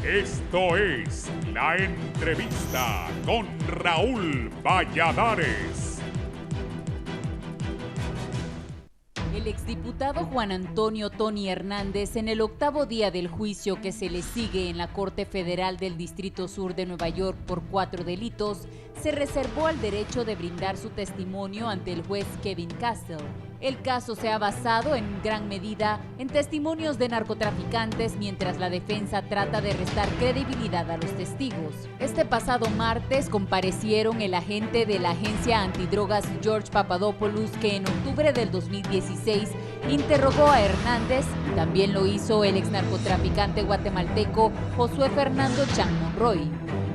Esto es La Entrevista con Raúl Valladares. El exdiputado Juan Antonio Tony Hernández, en el octavo día del juicio que se le sigue en la Corte Federal del Distrito Sur de Nueva York por 4 delitos, se reservó el derecho de brindar su testimonio ante el juez Kevin Castle. El caso se ha basado en gran medida en testimonios de narcotraficantes, mientras la defensa trata de restar credibilidad a los testigos. Este pasado martes comparecieron el agente de la agencia antidrogas George Papadopoulos, que en octubre del 2016 interrogó a Hernández. También lo hizo el ex narcotraficante guatemalteco Josué Fernando Chan Monroy.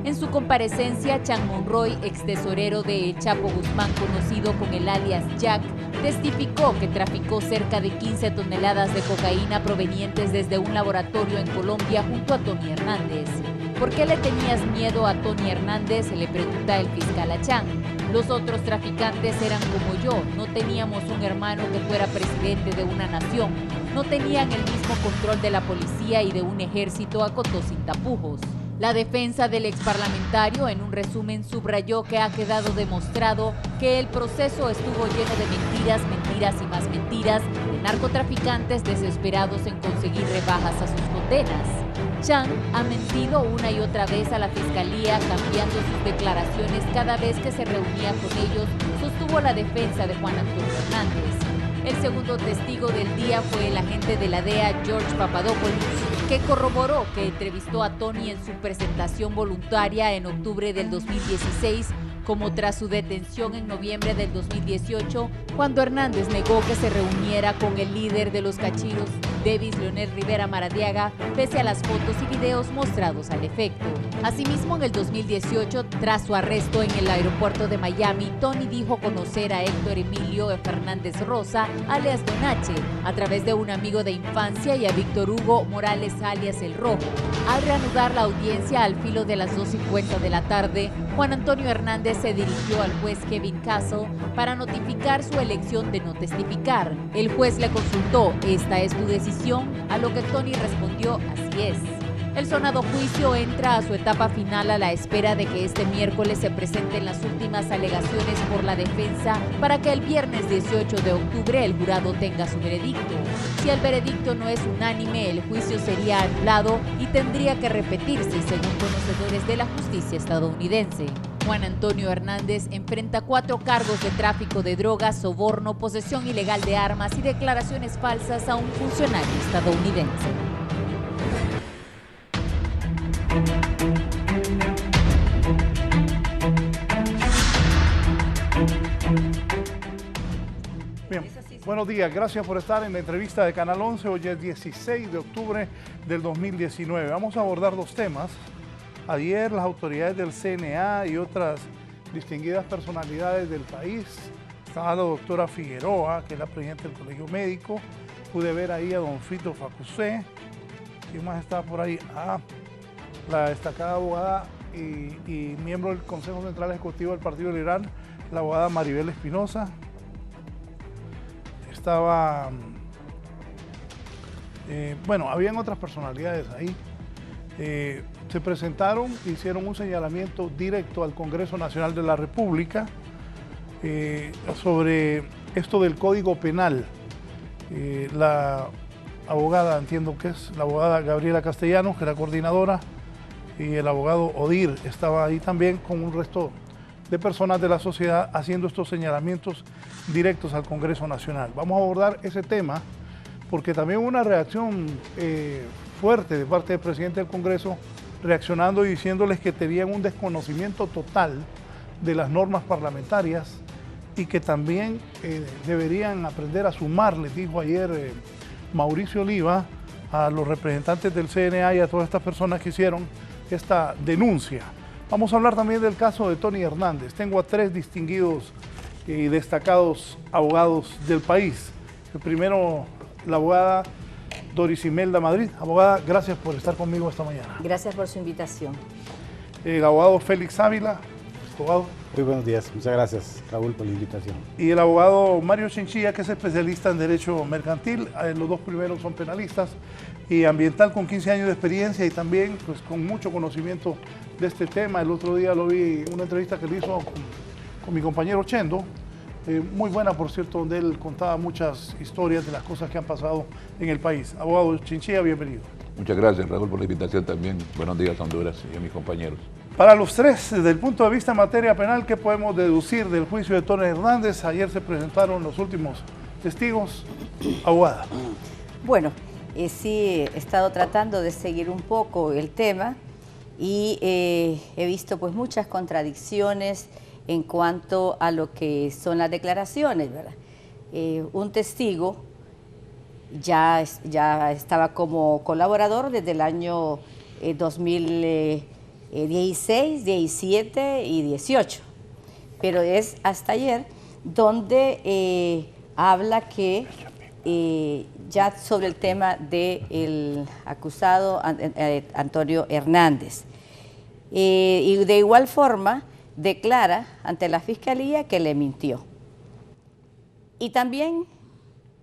En su comparecencia, Chan Monroy, ex tesorero de El Chapo Guzmán, conocido con el alias Jack, testificó que traficó cerca de 15 toneladas de cocaína provenientes desde un laboratorio en Colombia junto a Tony Hernández. ¿Por qué le tenías miedo a Tony Hernández?, le pregunta el fiscal a Chan. Los otros traficantes eran como yo, no teníamos un hermano que fuera presidente de una nación, no tenían el mismo control de la policía y de un ejército, acotó sin tapujos. La defensa del exparlamentario, en un resumen, subrayó que ha quedado demostrado que el proceso estuvo lleno de mentiras, mentiras y más mentiras, de narcotraficantes desesperados en conseguir rebajas a sus condenas. Chan ha mentido una y otra vez a la fiscalía, cambiando sus declaraciones cada vez que se reunía con ellos, sostuvo la defensa de Juan Antonio Hernández. El segundo testigo del día fue el agente de la DEA, George Papadopoulos, que corroboró que entrevistó a Tony en su presentación voluntaria en octubre del 2016, como tras su detención en noviembre del 2018, cuando Hernández negó que se reuniera con el líder de los cachiros, Davis Leonel Rivera Maradiaga, pese a las fotos y videos mostrados al efecto. Asimismo, en el 2018, tras su arresto en el aeropuerto de Miami, Tony dijo conocer a Héctor Emilio Fernández Rosa, alias Don H, a través de un amigo de infancia, y a Víctor Hugo Morales, alias El Rojo. Al reanudar la audiencia al filo de las 2:50 de la tarde, Juan Antonio Hernández se dirigió al juez Kevin Castle para notificar su elección de no testificar. El juez le consultó: ¿esta es tu decisión?, a lo que Tony respondió: así es. El sonado juicio entra a su etapa final a la espera de que este miércoles se presenten las últimas alegaciones por la defensa para que el viernes 18 de octubre el jurado tenga su veredicto. Si el veredicto no es unánime, el juicio sería anulado y tendría que repetirse, según conocedores de la justicia estadounidense. Juan Antonio Hernández enfrenta 4 cargos de tráfico de drogas, soborno, posesión ilegal de armas y declaraciones falsas a un funcionario estadounidense. Bien, buenos días, gracias por estar en la entrevista de Canal 11. Hoy es 16 de octubre del 2019. Vamos a abordar 2 temas. Ayer las autoridades del CNA y otras distinguidas personalidades del país, estaba la doctora Figueroa, que es la presidenta del Colegio Médico, pude ver ahí a don Fito Facusé, ¿quién más estaba por ahí? La destacada abogada y miembro del Consejo Central Ejecutivo del Partido Liberal, la abogada Maribel Espinosa. Estaba, habían otras personalidades ahí. Se presentaron, hicieron un señalamiento directo al Congreso Nacional de la República sobre esto del Código Penal. La abogada, entiendo que es la abogada Gabriela Castellanos, que es la coordinadora, y el abogado Odir estaba ahí también con un resto de personas de la sociedad haciendo estos señalamientos directos al Congreso Nacional. Vamos a abordar ese tema porque también hubo una reacción fuerte de parte del presidente del Congreso, reaccionando y diciéndoles que tenían un desconocimiento total de las normas parlamentarias y que también deberían aprender a sumar, les dijo ayer Mauricio Oliva, a los representantes del CNA y a todas estas personas que hicieron esta denuncia. Vamos a hablar también del caso de Tony Hernández. Tengo a 3 distinguidos y destacados abogados del país. El primero, la abogada Doris Imelda Madrid. Abogada, gracias por estar conmigo esta mañana. Gracias por su invitación. El abogado Félix Ávila. Abogado. Muy buenos días, muchas gracias Raúl por la invitación. Y el abogado Mario Chinchilla, que es especialista en Derecho Mercantil. Los dos primeros son penalistas y ambiental con 15 años de experiencia y también pues, con mucho conocimiento de este tema. El otro día lo vi en una entrevista que le hizo con mi compañero Chendo, muy buena por cierto, donde él contaba muchas historias de las cosas que han pasado en el país. Abogado Chinchilla, bienvenido. Muchas gracias, Raúl, por la invitación también. Buenos días a Honduras y a mis compañeros. Para los tres, desde el punto de vista en materia penal, ¿qué podemos deducir del juicio de Tony Hernández? Ayer se presentaron los últimos testigos. Abogada. Bueno, sí he estado tratando de seguir un poco el tema y he visto pues muchas contradicciones en cuanto a lo que son las declaraciones, ¿verdad? Un testigo ya estaba como colaborador desde el año 2016, 17 y 18, pero es hasta ayer donde habla que ya sobre el tema del acusado Antonio Hernández. Y de igual forma declara ante la Fiscalía que le mintió. Y también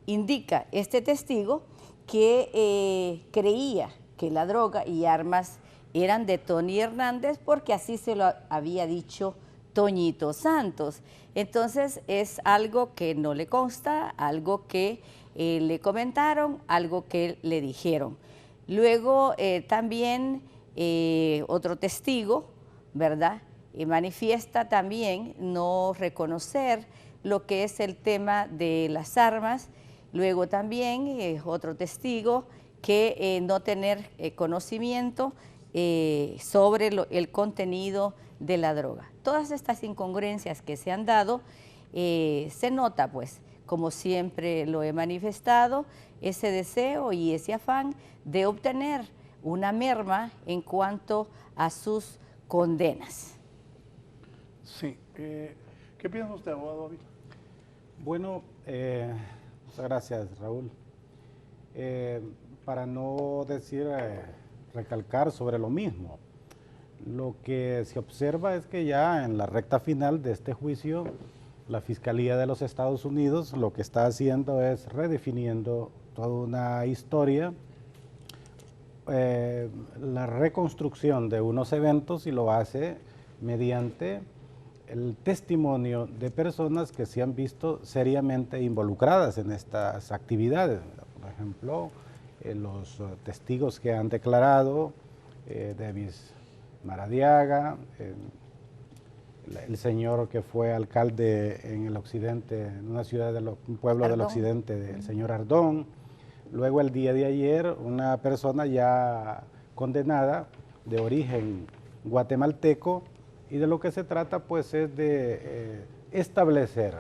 indica este testigo que creía que la droga y armas eran de Tony Hernández porque así se lo había dicho Toñito Santos. Entonces es algo que no le consta, algo que le comentaron, algo que le dijeron. Luego también otro testigo, ¿verdad? Manifiesta también no reconocer lo que es el tema de las armas. Luego también otro testigo que no tener conocimiento sobre el contenido de la droga. Todas estas incongruencias que se han dado, se nota pues, como siempre lo he manifestado, ese deseo y ese afán de obtener una merma en cuanto a sus condenas. Sí. ¿Qué piensa usted, abogado David? Bueno, muchas gracias Raúl. Para no decir, recalcar sobre lo mismo, lo que se observa es que ya en la recta final de este juicio, la Fiscalía de los Estados Unidos lo que está haciendo es redefiniendo toda una historia, la reconstrucción de unos eventos y lo hace mediante el testimonio de personas que se han visto seriamente involucradas en estas actividades. Por ejemplo, los testigos que han declarado, Davis Maradiaga, el señor que fue alcalde en el occidente, en una ciudad, un pueblo del occidente, el señor Ardón. Luego el día de ayer, una persona ya condenada de origen guatemalteco, y de lo que se trata pues es de establecer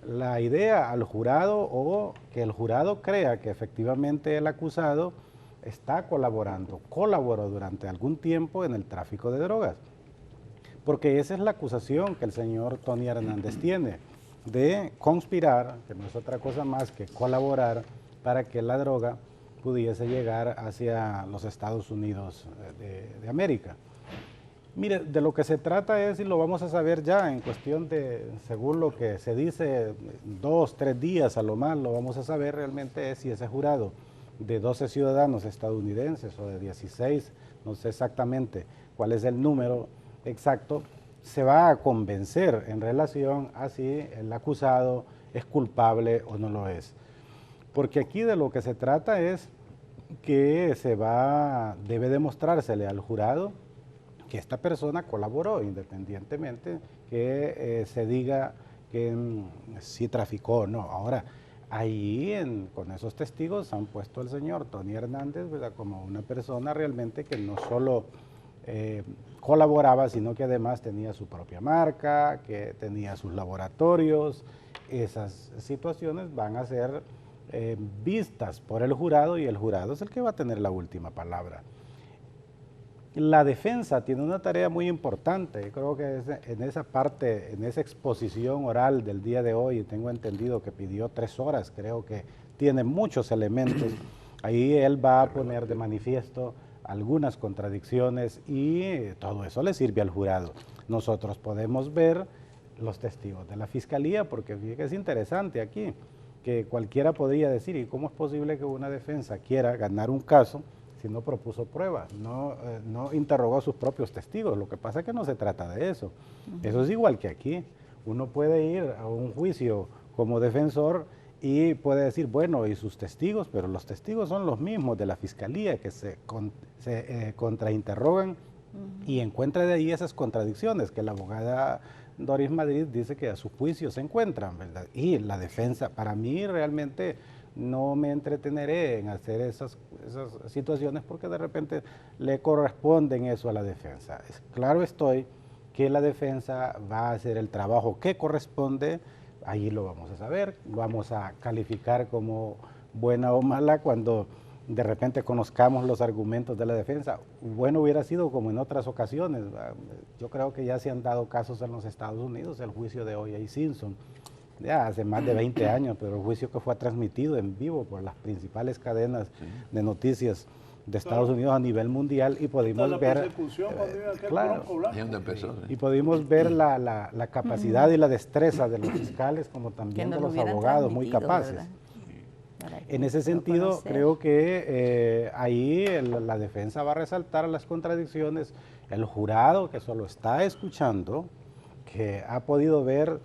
la idea al jurado o que el jurado crea que efectivamente el acusado está colaboró durante algún tiempo en el tráfico de drogas. Porque esa es la acusación que el señor Tony Hernández tiene, de conspirar, que no es otra cosa más que colaborar para que la droga pudiese llegar hacia los Estados Unidos de América. Mire, de lo que se trata es, y lo vamos a saber ya en cuestión de, según lo que se dice, 2, 3 días a lo más, lo vamos a saber realmente es si ese jurado de 12 ciudadanos estadounidenses o de 16, no sé exactamente cuál es el número exacto, se va a convencer en relación a si el acusado es culpable o no lo es. Porque aquí de lo que se trata es que debe demostrársele al jurado que esta persona colaboró, independientemente que se diga que sí traficó o no. Ahora, ahí con esos testigos han puesto al señor Tony Hernández, ¿verdad?, como una persona realmente que no solo colaboraba, sino que además tenía su propia marca, que tenía sus laboratorios. Esas situaciones van a ser vistas por el jurado y el jurado es el que va a tener la última palabra. La defensa tiene una tarea muy importante. Yo creo que en esa parte, en esa exposición oral del día de hoy, tengo entendido que pidió 3 horas, creo que tiene muchos elementos. Ahí él va a poner de manifiesto algunas contradicciones y todo eso le sirve al jurado. Nosotros podemos ver los testigos de la fiscalía, porque fíjate que es interesante aquí, que cualquiera podría decir, ¿y cómo es posible que una defensa quiera ganar un caso si no propuso pruebas, no interrogó a sus propios testigos? Lo que pasa es que no se trata de eso. Eso es igual que aquí. Uno puede ir a un juicio como defensor y puede decir, bueno, y sus testigos, pero los testigos son los mismos de la fiscalía que se contrainterrogan y encuentra de ahí esas contradicciones que la abogada Doris Madrid dice que a su juicio se encuentran, ¿verdad? Y la defensa, para mí realmente no me entreteneré en hacer esas situaciones porque de repente le corresponden eso a la defensa. Claro estoy que la defensa va a hacer el trabajo que corresponde, ahí lo vamos a saber, lo vamos a calificar como buena o mala cuando de repente conozcamos los argumentos de la defensa. Bueno hubiera sido como en otras ocasiones. Yo creo que ya se han dado casos en los Estados Unidos, el juicio de O.J. Simpson, ya hace más de 20 años, pero el juicio que fue transmitido en vivo por las principales cadenas de noticias de Estados Unidos a nivel mundial y pudimos ver, y pudimos ver la capacidad y la destreza de los fiscales como también de los abogados muy capaces. En ese sentido, creo que ahí la defensa va a resaltar las contradicciones. El jurado que solo está escuchando, que ha podido ver,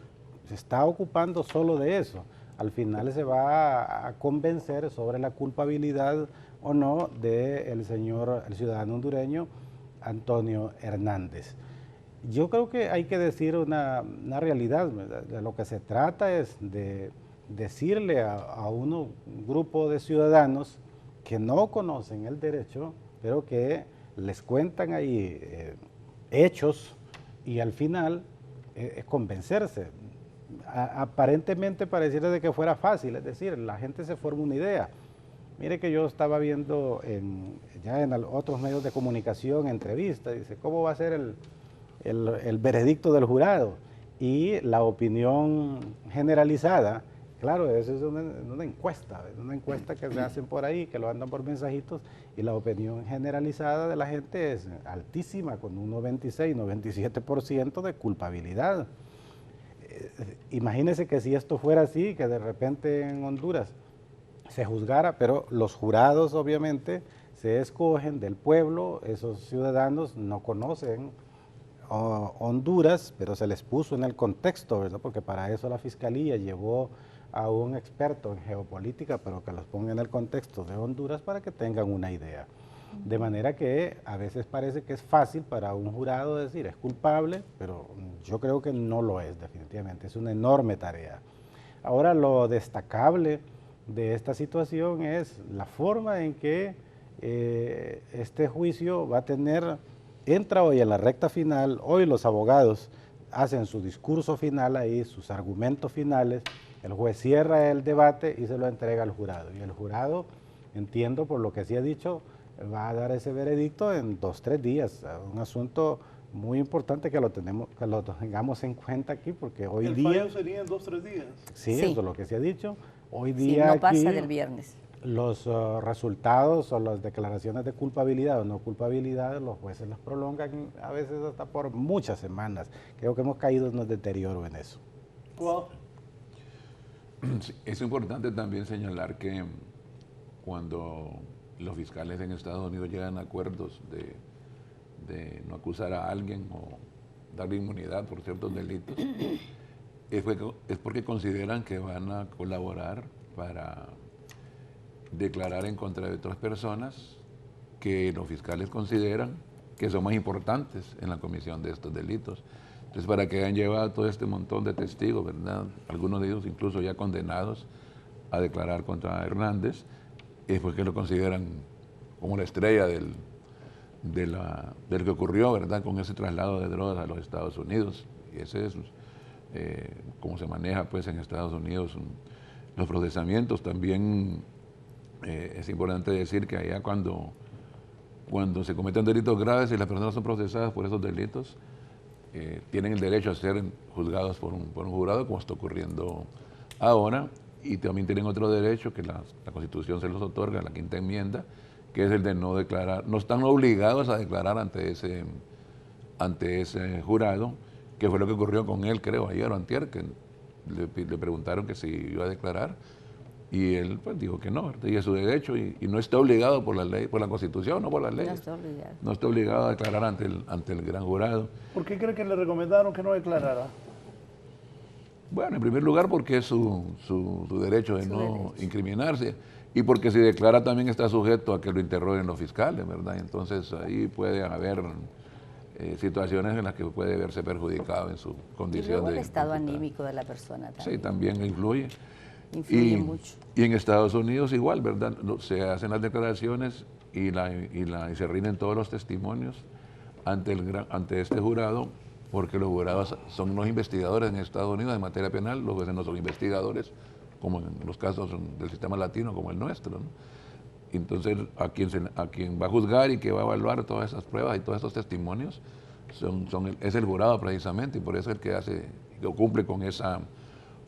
se está ocupando solo de eso. Al final se va a convencer sobre la culpabilidad o no del señor, el ciudadano hondureño Antonio Hernández. Yo creo que hay que decir una realidad. De lo que se trata es de decirle a un grupo de ciudadanos que no conocen el derecho, pero que les cuentan ahí hechos y al final convencerse. Aparentemente pareciera de que fuera fácil, es decir, la gente se forma una idea. Mire que yo estaba viendo ya en otros medios de comunicación, entrevistas, dice, ¿cómo va a ser el veredicto del jurado? Y la opinión generalizada, claro, eso es una encuesta que se hacen por ahí, que lo andan por mensajitos, y la opinión generalizada de la gente es altísima, con un 96, 97% de culpabilidad. Imagínense que si esto fuera así, que de repente en Honduras se juzgara, pero los jurados obviamente se escogen del pueblo, esos ciudadanos no conocen Honduras, pero se les puso en el contexto, ¿verdad? Porque para eso la Fiscalía llevó a un experto en geopolítica, pero que los ponga en el contexto de Honduras para que tengan una idea. De manera que a veces parece que es fácil para un jurado decir es culpable, pero yo creo que no lo es definitivamente, es una enorme tarea. Ahora lo destacable de esta situación es la forma en que este juicio va a tener, entra hoy en la recta final, hoy los abogados hacen su discurso final ahí, sus argumentos finales, el juez cierra el debate y se lo entrega al jurado. Y el jurado, entiendo por lo que se ha dicho, va a dar ese veredicto en 2 o 3 días. Un asunto muy importante que lo tengamos en cuenta aquí, porque hoy día... ¿El fallo sería en 2 o 3 días? Sí, eso es lo que se ha dicho. Hoy día no pasa aquí, del viernes. Los resultados o las declaraciones de culpabilidad o no culpabilidad, los jueces las prolongan a veces hasta por muchas semanas. Creo que hemos caído en un deterioro en eso. Wow. Sí, es importante también señalar que cuando los fiscales en Estados Unidos llegan a acuerdos de no acusar a alguien o darle inmunidad por ciertos delitos, es porque consideran que van a colaborar para declarar en contra de otras personas que los fiscales consideran que son más importantes en la comisión de estos delitos. Entonces, para que hayan llevado todo este montón de testigos, ¿verdad? Algunos de ellos incluso ya condenados a declarar contra Hernández, es porque lo consideran como la estrella del que ocurrió, ¿verdad? Con ese traslado de drogas a los Estados Unidos. Y ese es cómo se maneja pues en Estados Unidos los procesamientos. También es importante decir que allá cuando se cometen delitos graves y las personas son procesadas por esos delitos, tienen el derecho a ser juzgados por un jurado, como está ocurriendo ahora, y también tienen otro derecho que la Constitución se los otorga, la 5ª enmienda, que es el de no declarar, no están obligados a declarar ante ese jurado, que fue lo que ocurrió con él, creo, ayer o antier, que le preguntaron que si iba a declarar, y él pues dijo que no, y es su derecho, y no está obligado por la ley, por la Constitución, no por las leyes. No está obligado. No está obligado a declarar ante el gran jurado. ¿Por qué cree que le recomendaron que no declarara? Bueno, en primer lugar porque es su derecho de Su no derecho. incriminarse, y porque si declara también está sujeto a que lo interroguen los fiscales, ¿verdad? Entonces ahí puede haber situaciones en las que puede verse perjudicado en su Y condición luego de el estado imputado. anímico de la persona también. Sí, también influye. Influye mucho. Y en Estados Unidos igual, ¿verdad? Se hacen las declaraciones y se rinden todos los testimonios ante este jurado, porque los jurados son los investigadores en Estados Unidos en materia penal, los jueces no son investigadores, como en los casos del sistema latino como el nuestro, ¿no? Entonces, a quien va a juzgar y que va a evaluar todas esas pruebas y todos esos testimonios es el jurado precisamente, y por eso es el que cumple con esa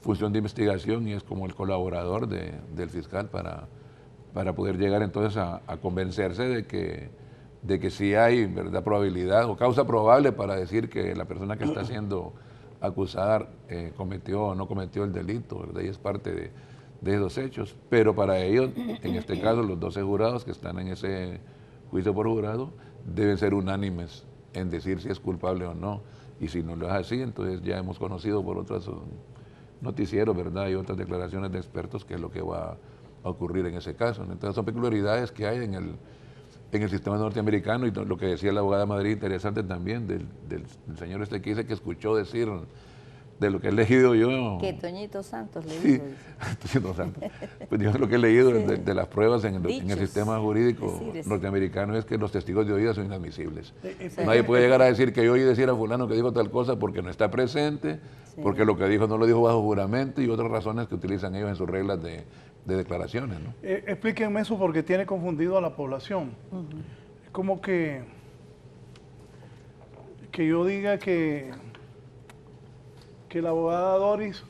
función de investigación y es como el colaborador del fiscal para poder llegar entonces a convencerse de que sí hay, ¿verdad?, probabilidad o causa probable para decir que la persona que está siendo acusada cometió o no cometió el delito, ¿verdad? Y es parte de esos hechos. Pero para ellos, en este caso, los 12 jurados que están en ese juicio por jurado deben ser unánimes en decir si es culpable o no. Y si no lo es así, entonces ya hemos conocido por otros noticieros, ¿verdad? Y otras declaraciones de expertos que es lo que va a ocurrir en ese caso. Entonces son peculiaridades que hay en el sistema norteamericano, y lo que decía la abogada Madrid, interesante también, del señor este que dice que escuchó decir de lo que he leído yo. Que Toñito Santos le Sí, dijo. Toñito Santos. Pues yo lo que he leído Sí. de las pruebas en el Dichos. sistema jurídico Decires. norteamericano es que los testigos de oídas son inadmisibles. Sí. Nadie puede llegar a decir que yo oí decir a fulano que dijo tal cosa porque no está presente, Sí. porque lo que dijo no lo dijo bajo juramento y otras razones que utilizan ellos en sus reglas de declaraciones, ¿no? Explíquenme eso porque tiene confundido a la población. Es como que yo diga que la abogada Doris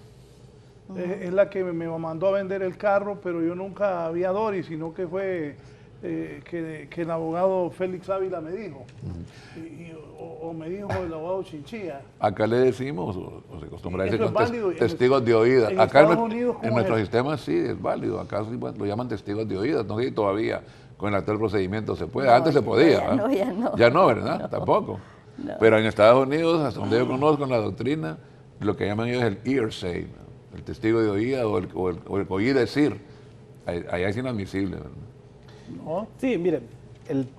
es la que me mandó a vender el carro, pero yo nunca vi a Doris, sino que fue que el abogado Félix Ávila me dijo, o me dijo el abogado Chinchilla. Acá le decimos, o se acostumbra a Eso decir, es válido. testigos de oídas. En Acá Estados Unidos, ¿cómo en es nuestro eso? sistema sí es válido. Acá sí, pues, lo llaman testigos de oídas. No sé si todavía con el actual procedimiento se puede. No, Antes se podía. ya ¿verdad? no, ya no. Ya no, ¿verdad? Tampoco. No. Pero en Estados Unidos, hasta donde yo conozco en la doctrina, lo que llaman ellos el hearsay, el testigo de oída o el oír decir. Allá es inadmisible, ¿verdad? ¿No? Sí, mire,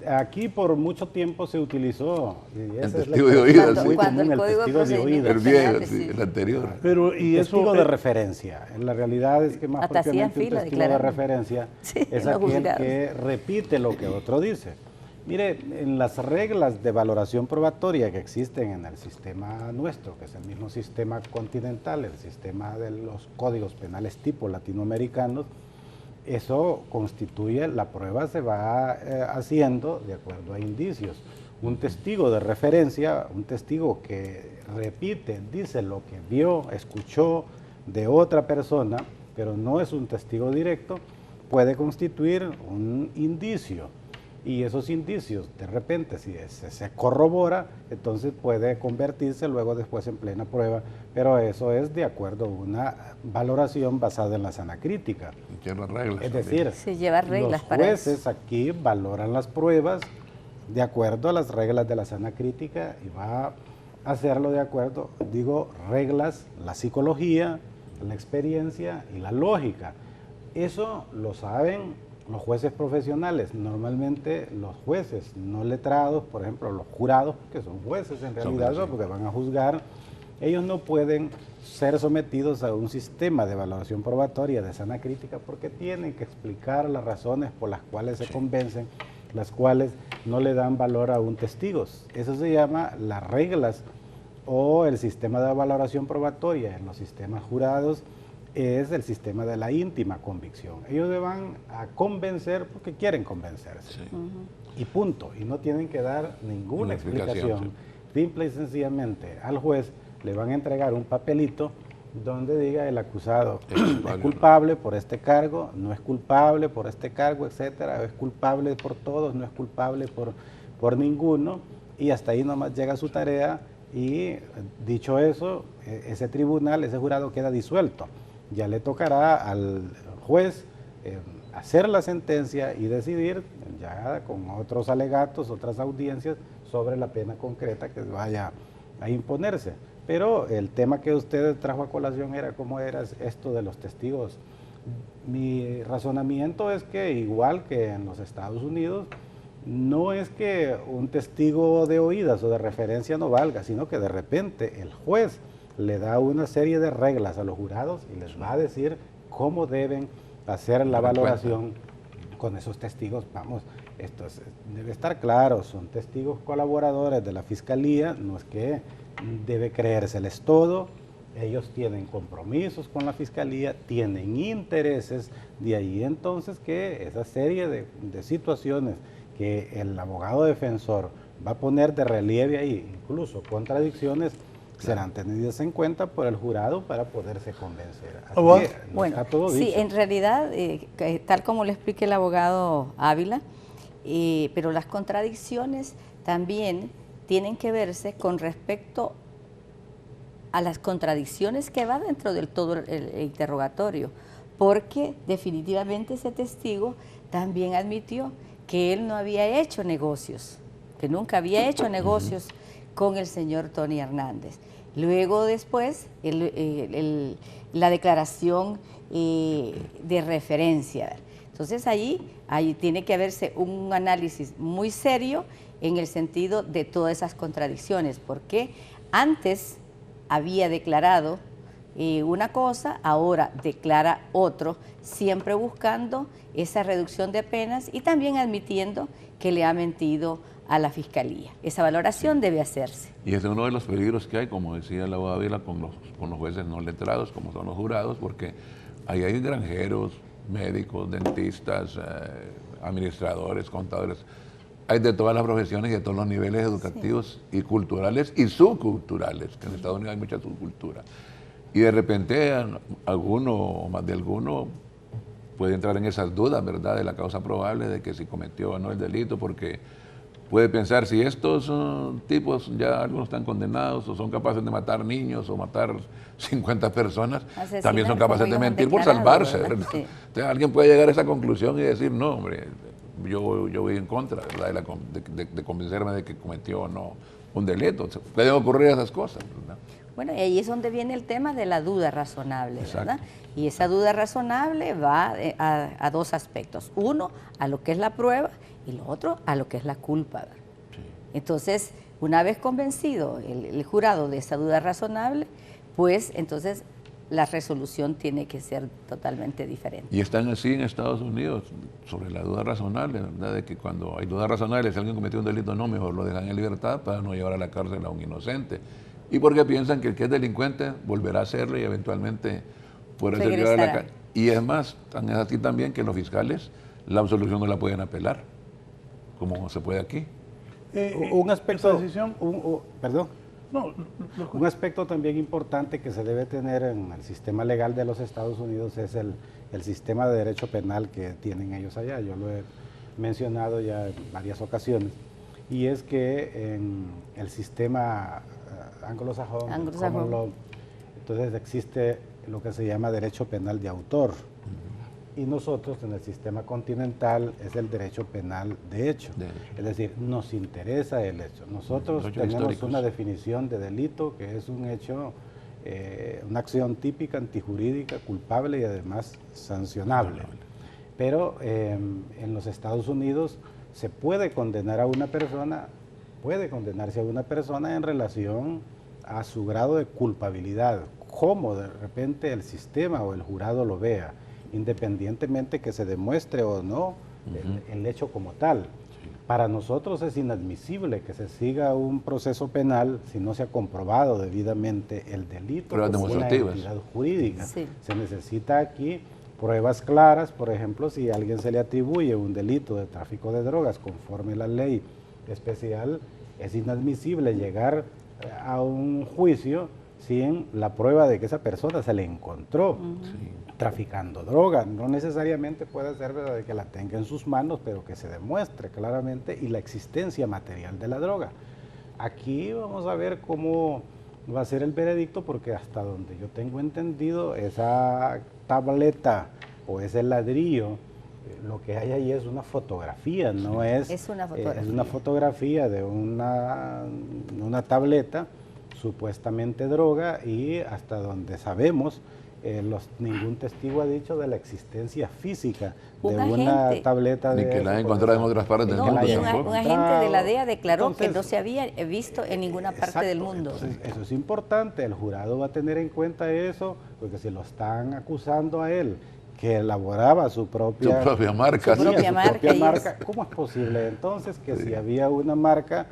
aquí por mucho tiempo se utilizó y esa es la testigo de expresión oídas, muy sí. Cuando común, el Código de testigo de Procedimiento El oídas. viejo, penales, sí, sí. el anterior. Pero, y Testigo eso, de referencia. En la realidad es que más Hasta hacían propiamente un fila testigo de declarando. referencia Sí, es en los aquel juzgados. que repite lo que otro dice. Mire, en las reglas de valoración probatoria que existen en el sistema nuestro, que es el mismo sistema continental, el sistema de los códigos penales tipo latinoamericanos, eso constituye, la prueba se va haciendo de acuerdo a indicios. Un testigo de referencia, un testigo que repite, dice lo que vio, escuchó de otra persona, pero no es un testigo directo, puede constituir un indicio. Y esos indicios, de repente, si se corrobora, entonces puede convertirse luego después en plena prueba, pero eso es de acuerdo a una valoración basada en la sana crítica. Y tiene reglas Es también. decir, Se lleva reglas los para jueces eso. aquí valoran las pruebas de acuerdo a las reglas de la sana crítica y va a hacerlo de acuerdo, digo, reglas, la psicología, la experiencia y la lógica. Eso lo saben los jueces profesionales. Normalmente los jueces no letrados, por ejemplo, los jurados, que son jueces en realidad, jueces. porque van a juzgar, ellos no pueden ser sometidos a un sistema de evaluación probatoria de sana crítica porque tienen que explicar las razones por las cuales se convencen, las cuales no le dan valor a un testigo. Eso se llama las reglas o el sistema de valoración probatoria en los sistemas jurados. Es el sistema de la íntima convicción. Ellos se van a convencer porque quieren convencerse. Sí. Y punto. Y no tienen que dar ninguna Una explicación, explicación. Simple y sencillamente al juez le van a entregar un papelito donde diga el acusado es culpable por este cargo, no es culpable por este cargo, etcétera, es culpable por todos, no es culpable por ninguno, y hasta ahí nomás llega su tarea y dicho eso, ese tribunal, ese jurado queda disuelto. Ya le tocará al juez hacer la sentencia y decidir ya con otros alegatos, otras audiencias sobre la pena concreta que vaya a imponerse. Pero el tema que usted trajo a colación era cómo era esto de los testigos. Mi razonamiento es que igual que en los Estados Unidos, no es que un testigo de oídas o de referencia no valga, sino que de repente el juez le da una serie de reglas a los jurados y les va a decir cómo deben hacer la valoración con esos testigos. Vamos, esto debe estar claro, son testigos colaboradores de la Fiscalía, no es que debe creérseles todo, ellos tienen compromisos con la Fiscalía, tienen intereses, de ahí entonces que esa serie de situaciones que el abogado defensor va a poner de relieve ahí, incluso contradicciones, serán tenidas en cuenta por el jurado para poderse convencer. Así que, bueno, está todo sí, dicho. en realidad, tal como le explique el abogado Ávila, pero las contradicciones también tienen que verse con respecto a las contradicciones que va dentro del todo el interrogatorio, porque definitivamente ese testigo también admitió que él no había hecho negocios, que nunca había hecho negocios con el señor Tony Hernández. Luego después, la declaración de referencia. Entonces ahí tiene que haberse un análisis muy serio en el sentido de todas esas contradicciones, porque antes había declarado una cosa, ahora declara otro, siempre buscando esa reducción de penas y también admitiendo que le ha mentido a la Fiscalía. Esa valoración debe hacerse. Y ese es uno de los peligros que hay, como decía la abogada Ávila, con los jueces no letrados, como son los jurados, porque ahí hay granjeros, médicos, dentistas, administradores, contadores, hay de todas las profesiones y de todos los niveles educativos y culturales y subculturales, que en Estados Unidos hay mucha subcultura. Y de repente alguno o más de alguno puede entrar en esas dudas, ¿verdad?, de la causa probable de que si cometió o no el delito, porque puede pensar si estos tipos ya algunos están condenados o son capaces de matar niños o matar 50 personas, Asesinar, también son capaces de mentir por declarado, salvarse, ¿verdad? ¿verdad? Sí. Entonces alguien puede llegar a esa conclusión y decir, no, hombre, yo voy en contra, ¿verdad?, de convencerme de que cometió o no un delito. Pueden ocurrir esas cosas, ¿verdad? Bueno, y ahí es donde viene el tema de la duda razonable, ¿verdad? Exacto. Y esa duda razonable va a dos aspectos. Uno, a lo que es la prueba, y lo otro, a lo que es la culpa, ¿verdad? Sí. Entonces, una vez convencido el jurado de esa duda razonable, pues entonces la resolución tiene que ser totalmente diferente. Y están así en Estados Unidos, sobre la duda razonable, ¿verdad?, de que cuando hay duda razonable, si alguien cometió un delito, no, mejor lo dejan en libertad para no llevar a la cárcel a un inocente. Y porque piensan que el que es delincuente volverá a hacerlo y eventualmente podrá ser llevado a la cárcel. Y es más, tan es así también que los fiscales la absolución no la pueden apelar, como se puede aquí. Un aspecto, esa decisión, perdón. no, Un aspecto también importante que se debe tener en el sistema legal de los Estados Unidos es el sistema de derecho penal que tienen ellos allá. Yo lo he mencionado ya en varias ocasiones. Y es que en el sistema anglosajón, common law, entonces existe lo que se llama derecho penal de autor. Y nosotros en el sistema continental es el derecho penal de hecho. Es decir, nos interesa el hecho. Nosotros tenemos históricos. Una definición de delito que es un hecho, una acción típica, antijurídica, culpable y además sancionable. Pero en los Estados Unidos se puede condenar a una persona, puede condenarse a una persona en relación a su grado de culpabilidad, como de repente el sistema o el jurado lo vea, independientemente que se demuestre o no el hecho como tal. Para nosotros es inadmisible que se siga un proceso penal si no se ha comprobado debidamente el delito. Pruebas demostrativas. Una entidad jurídica. Sí. Se necesita aquí pruebas claras, por ejemplo, si a alguien se le atribuye un delito de tráfico de drogas conforme la ley especial, es inadmisible llegar a un juicio sin la prueba de que esa persona se le encontró traficando droga. No necesariamente puede ser verdad de que la tenga en sus manos, pero que se demuestre claramente y la existencia material de la droga. Aquí vamos a ver cómo va a ser el veredicto, porque hasta donde yo tengo entendido, esa tableta o ese ladrillo, lo que hay ahí es una fotografía, no es... Es una fotografía. es una fotografía de una tableta, supuestamente droga, y hasta donde sabemos, ningún testigo ha dicho de la existencia física de una agente. tableta Ni de... que la han encontrado en otras partes del No, mundo y tampoco. un agente de la DEA declaró que Entonces, no se había visto en ninguna parte exacto, del mundo. Entonces, eso es importante, el jurado va a tener en cuenta eso, porque si lo están acusando a él, que elaboraba su propia marca. Su propia marca, marca, ¿cómo es posible entonces que si había una marca,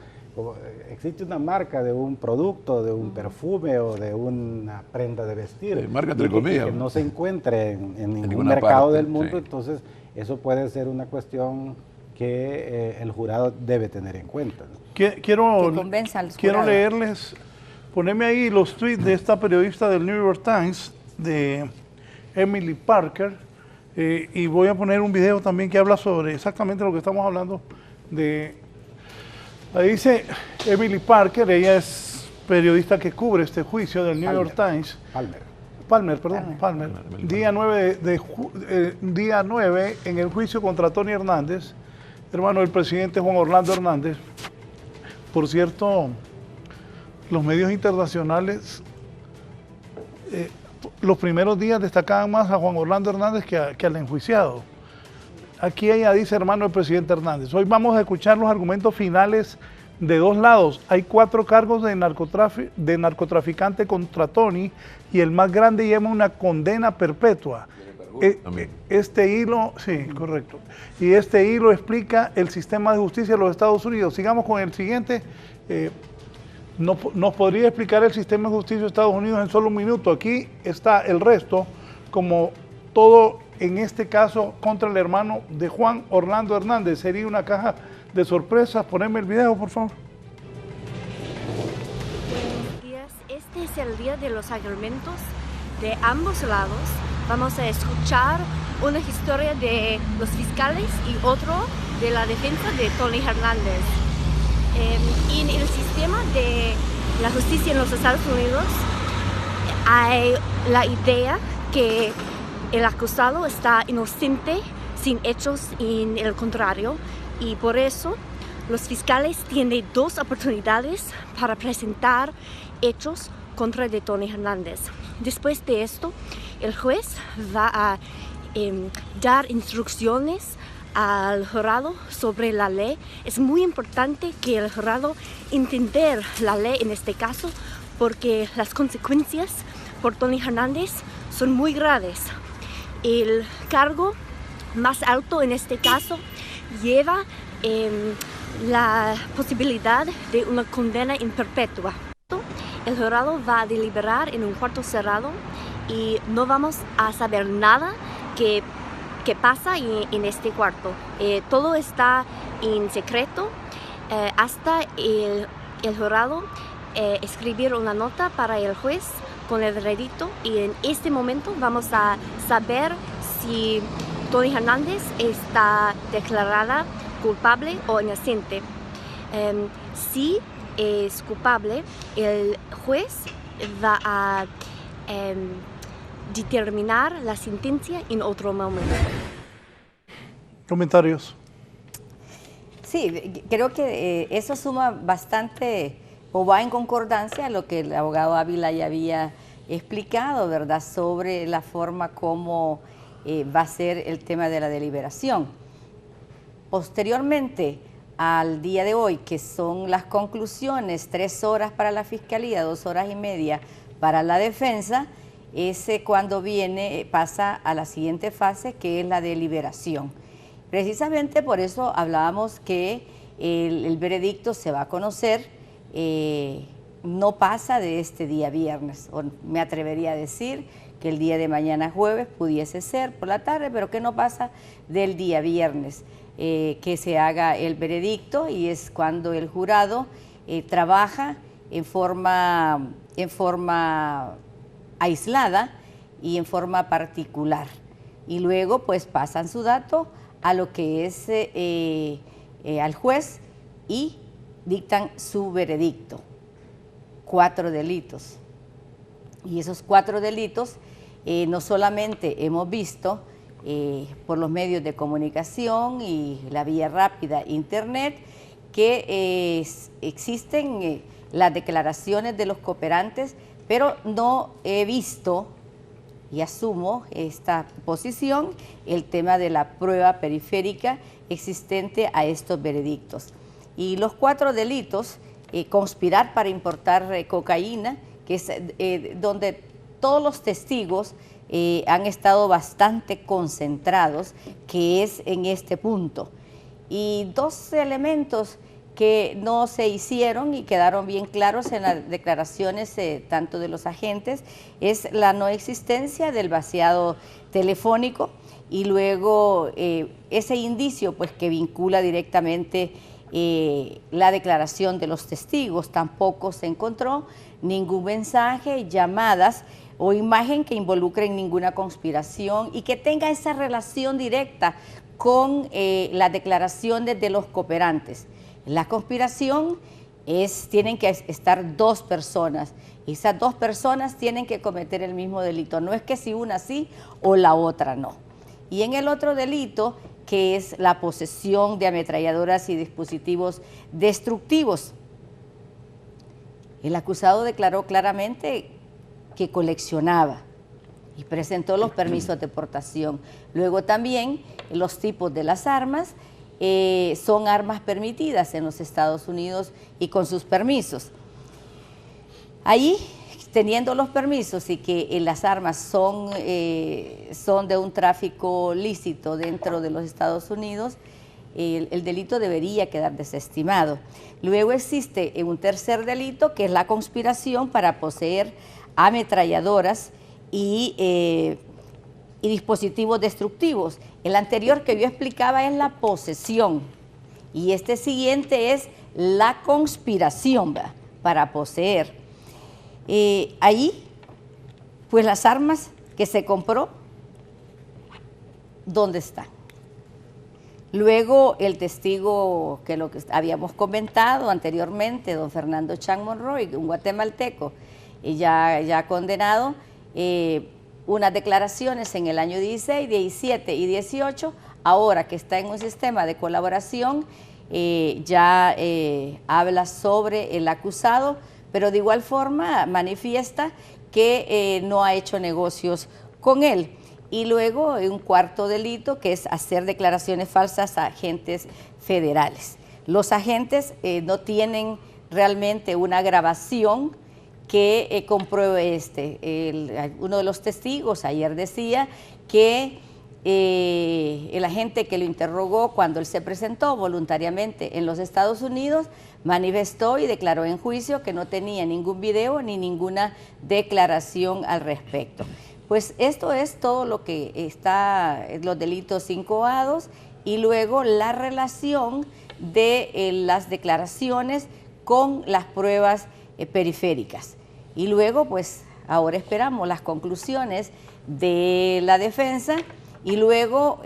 existe una marca de un producto, de un perfume o de una prenda de vestir, marca entre y comillas, que no se encuentre en ningún ninguna mercado parte, del mundo? sí. Entonces eso puede ser una cuestión que el jurado debe tener en cuenta, ¿no? Quiero, Que convenza al quiero jurado. leerles, poneme ahí los tweets de esta periodista del New York Times, de Emily Parker, y voy a poner un video también que habla sobre exactamente lo que estamos hablando de... Ahí dice Emily Parker, ella es periodista que cubre este juicio del New York Times. Palmer. Día 9 en el juicio contra Tony Hernández, hermano del presidente Juan Orlando Hernández. Por cierto, los medios internacionales los primeros días destacaban más a Juan Orlando Hernández que al enjuiciado. Aquí ella dice, hermano del presidente Hernández, hoy vamos a escuchar los argumentos finales de dos lados. Hay 4 cargos de narcotraficante contra Tony y el más grande lleva una condena perpetua. Este hilo, sí, correcto. Y este hilo explica el sistema de justicia de los Estados Unidos. Sigamos con el siguiente. ¿Nos podría explicar el sistema de justicia de Estados Unidos en solo un minuto? Aquí está el resto, como todo en este caso contra el hermano de Juan Orlando Hernández. Sería una caja de sorpresas. Poneme el video, por favor. Buenos días. Este es el día de los argumentos de ambos lados. Vamos a escuchar una historia de los fiscales y otro de la defensa de Tony Hernández. En el sistema de la justicia en los Estados Unidos hay la idea que el acusado está inocente sin hechos en el contrario, y por eso los fiscales tienen 2 oportunidades para presentar hechos contra de Tony Hernández. Después de esto, el juez va a dar instrucciones al jurado sobre la ley. Es muy importante que el jurado entienda la ley en este caso, porque las consecuencias por Tony Hernández son muy graves. El cargo más alto en este caso lleva la posibilidad de una condena en perpetua. El jurado va a deliberar en un cuarto cerrado y no vamos a saber nada que pasa en este cuarto. Todo está en secreto hasta el jurado escribir una nota para el juez con el veredicto, y en este momento vamos a saber si Tony Hernández está declarada culpable o inocente. Si es culpable, el juez va a determinar la sentencia en otro momento. Comentarios. Sí, creo que eso suma bastante o va en concordancia a lo que el abogado Ávila ya había explicado, ¿verdad?, sobre la forma como va a ser el tema de la deliberación. Posteriormente al día de hoy, que son las conclusiones, 3 horas para la Fiscalía, 2 horas y media para la defensa, ese cuando pasa a la siguiente fase, que es la deliberación. Precisamente por eso hablábamos que el veredicto se va a conocer, no pasa de este día viernes, o me atrevería a decir que el día de mañana jueves pudiese ser por la tarde, pero que no pasa del día viernes, que se haga el veredicto, y es cuando el jurado trabaja en forma aislada y en forma particular, y luego pues pasan su dato a lo que es al juez, y dictan su veredicto. 4 delitos. Y esos 4 delitos no solamente hemos visto por los medios de comunicación y la vía rápida internet que existen las declaraciones de los cooperantes, pero no he visto, y asumo esta posición, el tema de la prueba periférica existente a estos veredictos. Y los 4 delitos, conspirar para importar cocaína, que es donde todos los testigos han estado bastante concentrados, que es en este punto. Y 2 elementos que no se hicieron y quedaron bien claros en las declaraciones tanto de los agentes, es la no existencia del vaciado telefónico y luego ese indicio pues que vincula directamente la declaración de los testigos. Tampoco se encontró ningún mensaje, llamadas o imagen que involucren ninguna conspiración y que tenga esa relación directa con las declaraciones de los cooperantes. La conspiración tienen que estar 2 personas. Esas 2 personas tienen que cometer el mismo delito. No es que si una sí o la otra no. Y en el otro delito, que es la posesión de ametralladoras y dispositivos destructivos, el acusado declaró claramente que coleccionaba y presentó los permisos de portación. Luego también los tipos de las armas son armas permitidas en los Estados Unidos y con sus permisos. Ahí, teniendo los permisos y que las armas son de un tráfico lícito dentro de los Estados Unidos, el delito debería quedar desestimado. Luego existe un tercer delito, que es la conspiración para poseer ametralladoras y dispositivos destructivos. El anterior que yo explicaba es la posesión y este siguiente es la conspiración, ¿verdad?, para poseer. Ahí, pues las armas que se compró, ¿dónde están? Luego el testigo que lo que habíamos comentado anteriormente, don Fernando Chan Monroy, un guatemalteco ya condenado, unas declaraciones en el año 16, 17 y 18, ahora que está en un sistema de colaboración, ya habla sobre el acusado, pero de igual forma manifiesta que no ha hecho negocios con él. Y luego un cuarto delito, que es hacer declaraciones falsas a agentes federales. Los agentes no tienen realmente una grabación que compruebe uno de los testigos ayer decía que el agente que lo interrogó cuando él se presentó voluntariamente en los Estados Unidos manifestó y declaró en juicio que no tenía ningún video ni ninguna declaración al respecto. Pues esto es todo lo que está, los delitos incoados y luego la relación de las declaraciones con las pruebas periféricas. Y luego, pues, ahora esperamos las conclusiones de la defensa y luego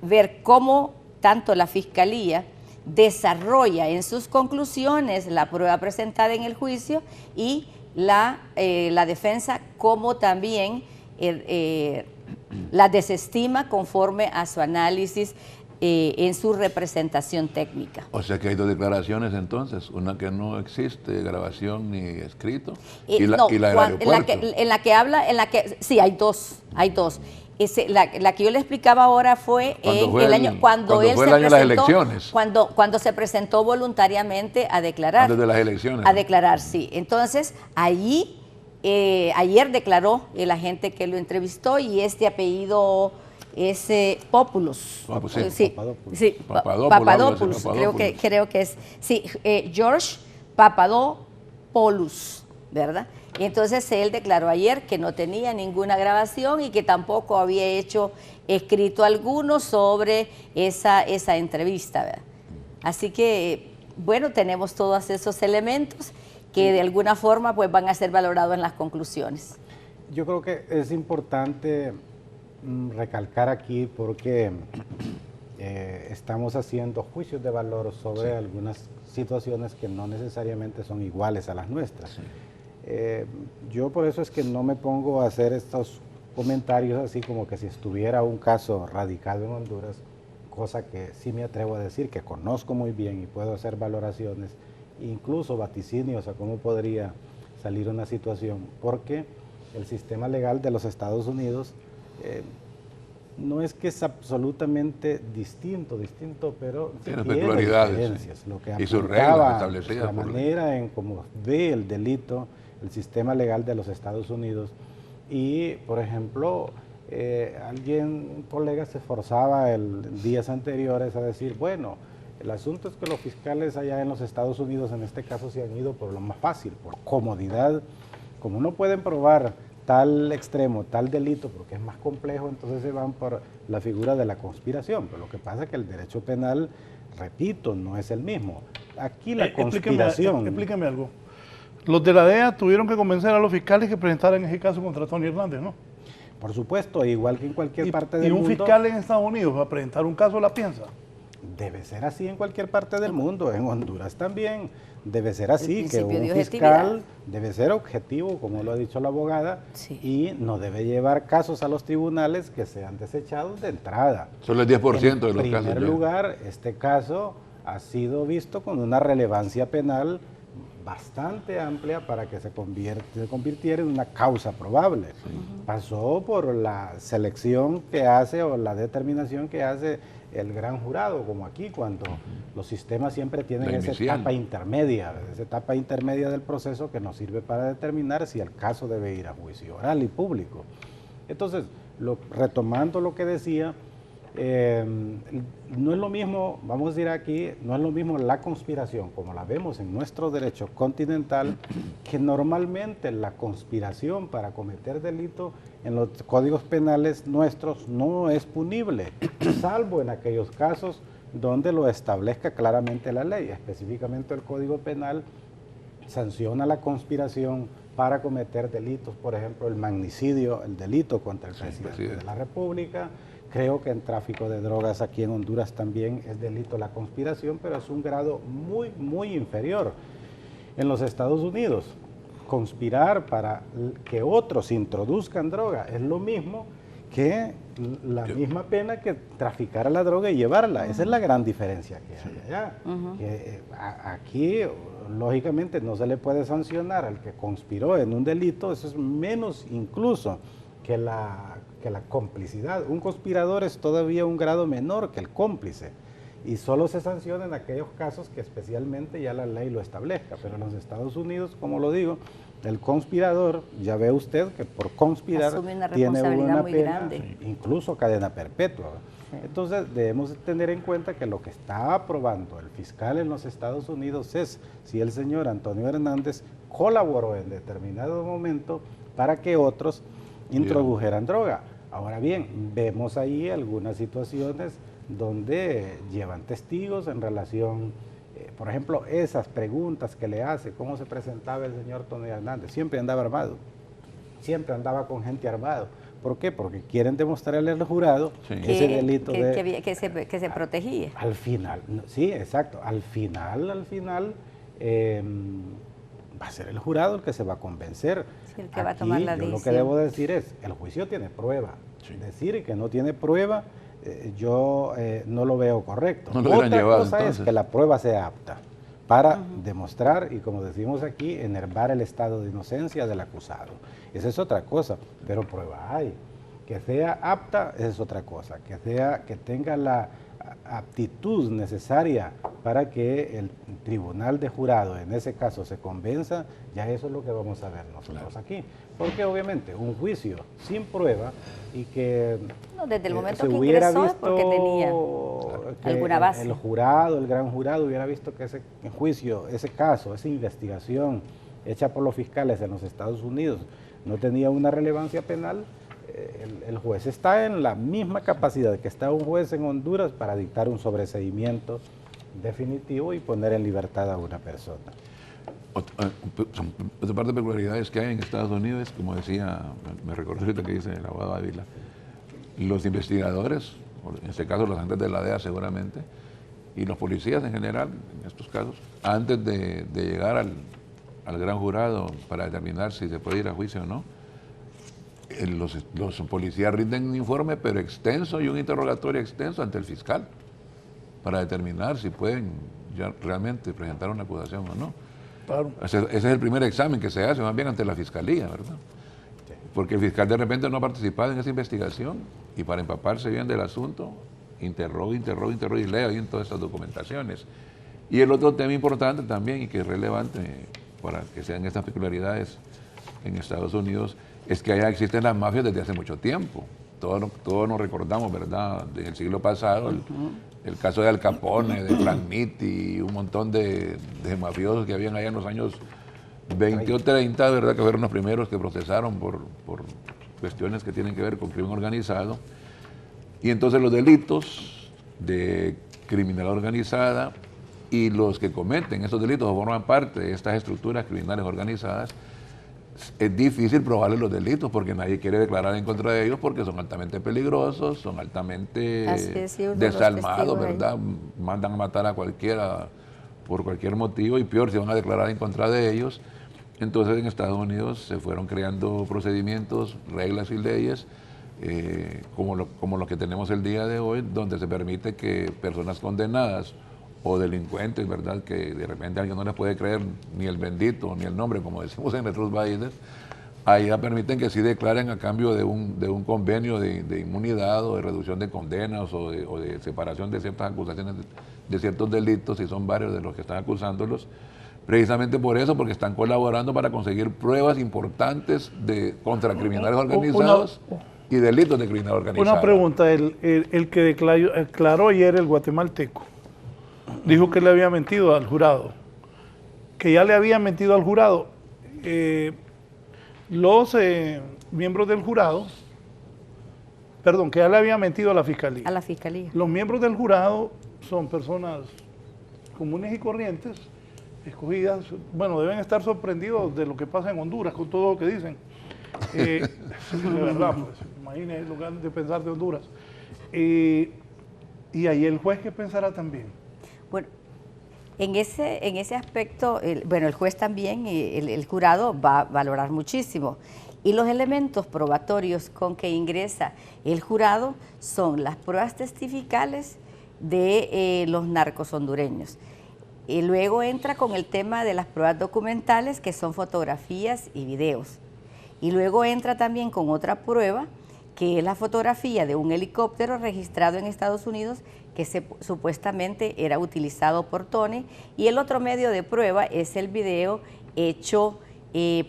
ver cómo tanto la Fiscalía desarrolla en sus conclusiones la prueba presentada en el juicio y la defensa, como también la desestima conforme a su análisis en su representación técnica. O sea que hay 2 declaraciones entonces, una que no existe grabación ni escrito y la del aeropuerto. Sí, hay dos. La que yo le explicaba ahora fue cuando él se presentó, cuando se presentó voluntariamente a declarar. Antes de las elecciones. A declarar, sí. Entonces, allí, ayer declaró el agente que lo entrevistó y este apellido es Popoulos. Papadopoulos. Creo que es. Sí, George Papadopoulos, ¿verdad? Y entonces él declaró ayer que no tenía ninguna grabación y que tampoco había escrito alguno sobre esa entrevista, ¿verdad? Así que, bueno, tenemos todos esos elementos que de alguna forma pues van a ser valorados en las conclusiones. Yo creo que es importante recalcar aquí porque estamos haciendo juicios de valor sobre algunas situaciones que no necesariamente son iguales a las nuestras. Sí. Yo por eso es que no me pongo a hacer estos comentarios así como que si estuviera un caso radicado en Honduras, cosa que sí me atrevo a decir que conozco muy bien y puedo hacer valoraciones, incluso vaticinios a cómo podría salir una situación, porque el sistema legal de los Estados Unidos no es que es absolutamente distinto, pero tiene peculiaridades, diferencias. sí. Lo que Y sus reglas apuntaba, establecidas la por ley. manera en cómo ve el delito, el sistema legal de los Estados Unidos. Y, por ejemplo, un colega se esforzaba días anteriores a decir, bueno, el asunto es que los fiscales allá en los Estados Unidos en este caso se han ido por lo más fácil, por comodidad. Como no pueden probar tal extremo, tal delito, porque es más complejo, entonces se van por la figura de la conspiración. Pero lo que pasa es que el derecho penal, repito, no es el mismo. Aquí la conspiración... Explíqueme algo. Los de la DEA tuvieron que convencer a los fiscales que presentaran ese caso contra Tony Hernández, ¿no? Por supuesto, igual que en cualquier parte del mundo. ¿Y un fiscal en Estados Unidos va a presentar un caso la piensa? Debe ser así en cualquier parte del mundo, en Honduras también. Debe ser así, que un de fiscal debe ser objetivo, como lo ha dicho la abogada, Sí. y no debe llevar casos a los tribunales que sean desechados de entrada. Solo el 10% de los casos. En primer lugar, este caso ha sido visto con una relevancia penal bastante amplia para que se convirtiera en una causa probable. Pasó por la selección que hace o la determinación que hace el gran jurado, como aquí, cuando los sistemas siempre tienen esa etapa intermedia del proceso que nos sirve para determinar si el caso debe ir a juicio oral y público. Entonces, retomando lo que decía, no es lo mismo, vamos a decir aquí, no es lo mismo la conspiración como la vemos en nuestro derecho continental, que normalmente la conspiración para cometer delito en los códigos penales nuestros no es punible, salvo en aquellos casos donde lo establezca claramente la ley. Específicamente el Código Penal sanciona la conspiración para cometer delitos, por ejemplo, el magnicidio, el delito contra el presidente de la República. Creo que en tráfico de drogas aquí en Honduras también es delito la conspiración, pero es un grado muy, muy inferior. En los Estados Unidos, conspirar para que otros introduzcan droga es lo mismo que la misma pena que traficar a la droga y llevarla. Esa es la gran diferencia que hay allá. Que aquí, lógicamente, no se le puede sancionar al que conspiró en un delito, eso es menos incluso que la complicidad. Un conspirador es todavía un grado menor que el cómplice y solo se sanciona en aquellos casos que especialmente ya la ley lo establezca. Pero en los Estados Unidos, como lo digo, el conspirador, ya ve usted que por conspirar tiene una muy pena, grande. incluso cadena perpetua. Entonces debemos tener en cuenta que lo que está aprobando el fiscal en los Estados Unidos es si el señor Antonio Hernández colaboró en determinado momento para que otros introdujeran droga. Ahora bien, vemos ahí algunas situaciones donde llevan testigos en relación, por ejemplo, esas preguntas que le hace, cómo se presentaba el señor Antonio Hernández, siempre andaba armado, siempre andaba con gente armado. ¿Por qué? Porque quieren demostrarle al jurado ese delito que se protegía. Al final, sí, exacto, al final va a ser el jurado el que se va a convencer. Sí, el que va a tomar la decisión. Lo que debo decir es, el juicio tiene prueba. Decir que no tiene prueba, yo no lo veo correcto. No lo hubieran llevado, Otra cosa es que la prueba sea apta para demostrar y, como decimos aquí, enervar el estado de inocencia del acusado. Esa es otra cosa, pero prueba hay. Que sea apta, esa es otra cosa. Que tenga la aptitud necesaria para que el tribunal de jurado, en ese caso, se convenza, ya eso es lo que vamos a ver nosotros aquí. Porque obviamente un juicio sin prueba y que desde el momento se que hubiera ingresó es visto porque tenía alguna base. El jurado, el gran jurado hubiera visto que ese juicio, ese caso, esa investigación hecha por los fiscales en los Estados Unidos no tenía una relevancia penal. El juez está en la misma capacidad que está un juez en Honduras para dictar un sobreseimiento definitivo y poner en libertad a una persona. Otra parte de peculiaridades que hay en Estados Unidos, como decía, me recordé ahorita que dice el abogado Ávila, los investigadores o en este caso los agentes de la DEA seguramente, y los policías en general, en estos casos, antes de llegar al gran jurado para determinar si se puede ir a juicio o no, los policías rinden un informe pero extenso y un interrogatorio extenso ante el fiscal para determinar si pueden ya realmente presentar una acusación o no. Claro. Ese es el primer examen que se hace, más bien ante la fiscalía, ¿verdad? Porque el fiscal de repente no ha participado en esa investigación y para empaparse bien del asunto, interroga y lee bien todas estas documentaciones. Y el otro tema importante también y que es relevante para que sean estas peculiaridades en Estados Unidos es que allá existen las mafias desde hace mucho tiempo. Todos nos recordamos, ¿verdad?, del siglo pasado, el caso de Al Capone, de Frank Nitti y un montón de mafiosos que habían allá en los años 20 o 30, ¿verdad?, que fueron los primeros que procesaron por cuestiones que tienen que ver con crimen organizado. Y entonces los delitos de criminalidad organizada y los que cometen esos delitos o forman parte de estas estructuras criminales organizadas, es difícil probarles los delitos porque nadie quiere declarar en contra de ellos porque son altamente peligrosos, son altamente desalmados, ¿verdad? Mandan a matar a cualquiera por cualquier motivo y peor si van a declarar en contra de ellos. Entonces en Estados Unidos se fueron creando procedimientos, reglas y leyes como los que tenemos el día de hoy, donde se permite que personas condenadas o delincuentes, ¿verdad?, que de repente alguien no les puede creer ni el bendito ni el nombre, como decimos en nuestros países, ahí ya permiten que sí declaren a cambio de un convenio de inmunidad o de reducción de condenas o de separación de ciertas acusaciones de ciertos delitos, si son varios de los que están acusándolos, precisamente por eso, porque están colaborando para conseguir pruebas importantes contra criminales organizados y delitos de criminalidad organizada. Una pregunta, el que declaró ayer el guatemalteco, dijo que le había mentido al jurado, que ya le había mentido al jurado. Los miembros del jurado, perdón, que ya le había mentido a la fiscalía. A la fiscalía. Los miembros del jurado son personas comunes y corrientes, escogidas, bueno, deben estar sorprendidos de lo que pasa en Honduras, con todo lo que dicen. De verdad, pues, imagínense lo que han de pensar de Honduras. Y ahí el juez, ¿qué pensará también? Bueno, en ese aspecto, el juez también, el jurado va a valorar muchísimo. Y los elementos probatorios con que ingresa el jurado son las pruebas testificales de los narcos hondureños. Y luego entra con el tema de las pruebas documentales, que son fotografías y videos. Y luego entra también con otra prueba, que es la fotografía de un helicóptero registrado en Estados Unidos que supuestamente era utilizado por Tony, y el otro medio de prueba es el video hecho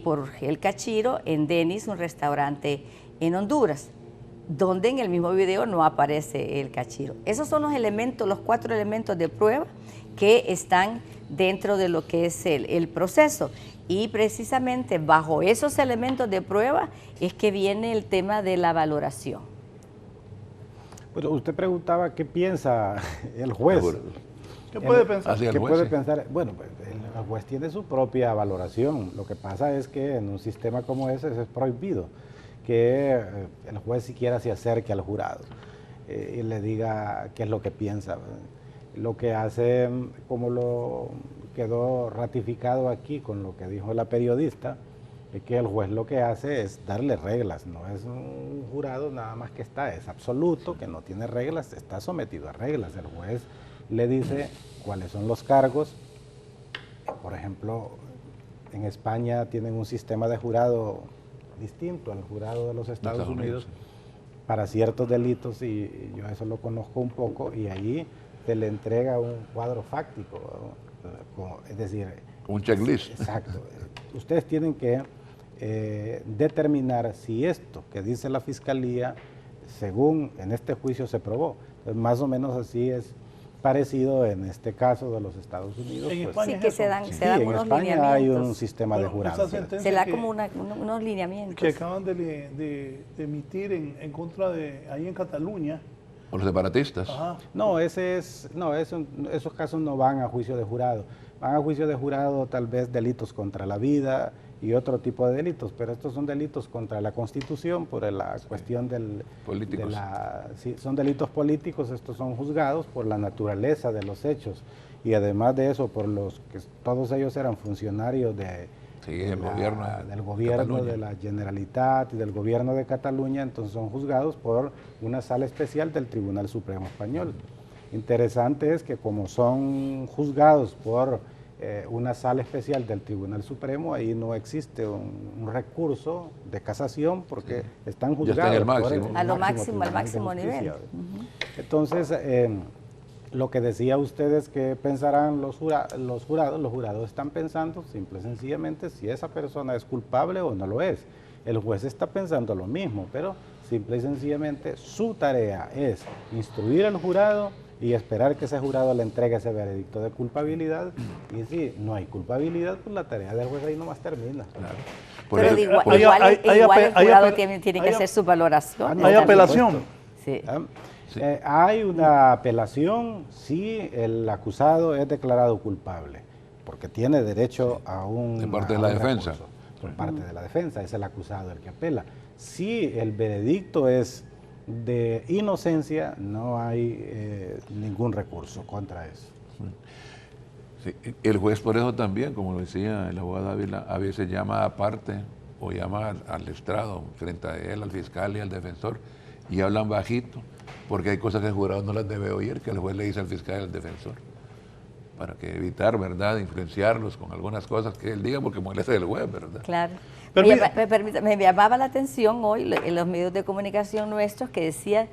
por El Cachiro en Denny's, un restaurante en Honduras, donde en el mismo video no aparece El Cachiro. Esos son los elementos, los 4 elementos de prueba que están dentro de lo que es el proceso. Y precisamente bajo esos elementos de prueba es que viene el tema de la valoración. Bueno, usted preguntaba qué piensa el juez. ¿Qué puede pensar? ¿Qué puede pensar? Bueno, pues, el juez tiene su propia valoración. Lo que pasa es que en un sistema como ese es prohibido que el juez siquiera se acerque al jurado y le diga qué es lo que piensa. Lo que hace, como lo quedó ratificado aquí con lo que dijo la periodista, es que el juez lo que hace es darle reglas, no es un jurado nada más que es absoluto, que no tiene reglas, está sometido a reglas. El juez le dice cuáles son los cargos. Por ejemplo, en España tienen un sistema de jurado distinto al jurado de los Estados Unidos para ciertos delitos, y yo eso lo conozco un poco, y allí se le entrega un cuadro fáctico, es decir, un checklist. Exacto. Ustedes tienen que determinar si esto que dice la fiscalía, según en este juicio se probó. Entonces, más o menos así es parecido en este caso de los Estados Unidos. En pues, España Sí, que se dan en unos España lineamientos. hay un sistema de jurados. Se da como unos lineamientos. Que acaban de emitir en contra de, ahí en Cataluña. O los separatistas. Ajá. No, esos casos no van a juicio de jurado. Van a juicio de jurado tal vez delitos contra la vida y otro tipo de delitos, pero estos son delitos contra la Constitución por la cuestión políticos. Sí, son delitos políticos, estos son juzgados por la naturaleza de los hechos y además de eso por los que todos ellos eran funcionarios del gobierno de la Generalitat y del gobierno de Cataluña, entonces son juzgados por una sala especial del Tribunal Supremo Español. Interesante es que como son juzgados por una sala especial del Tribunal Supremo, ahí no existe un recurso de casación porque están juzgados al máximo. Al máximo nivel. Entonces, lo que decía usted es que pensarán los jurados están pensando simple y sencillamente si esa persona es culpable o no lo es. El juez está pensando lo mismo, pero simple y sencillamente su tarea es instruir al jurado y esperar que ese jurado le entregue ese veredicto de culpabilidad, y si no hay culpabilidad, pues la tarea del juez ahí nomás termina. Claro. Pero igual el jurado tiene que hacer su valoración. Hay apelación. Sí. Sí. Hay una apelación si el acusado es declarado culpable, porque tiene derecho a un... De parte de la defensa. Por parte de la defensa, es el acusado el que apela. Si el veredicto es de inocencia, no hay ningún recurso contra eso. Sí. El juez por eso también, como lo decía el abogado Ávila, a veces llama aparte o llama al estrado frente a él, al fiscal y al defensor, y hablan bajito, porque hay cosas que el jurado no las debe oír, que el juez le dice al fiscal y al defensor, para que evitar, ¿verdad?, influenciarlos con algunas cosas que él diga, porque molesta el juez, ¿verdad? Claro. Pero Me llamaba la atención hoy en los medios de comunicación nuestros que decía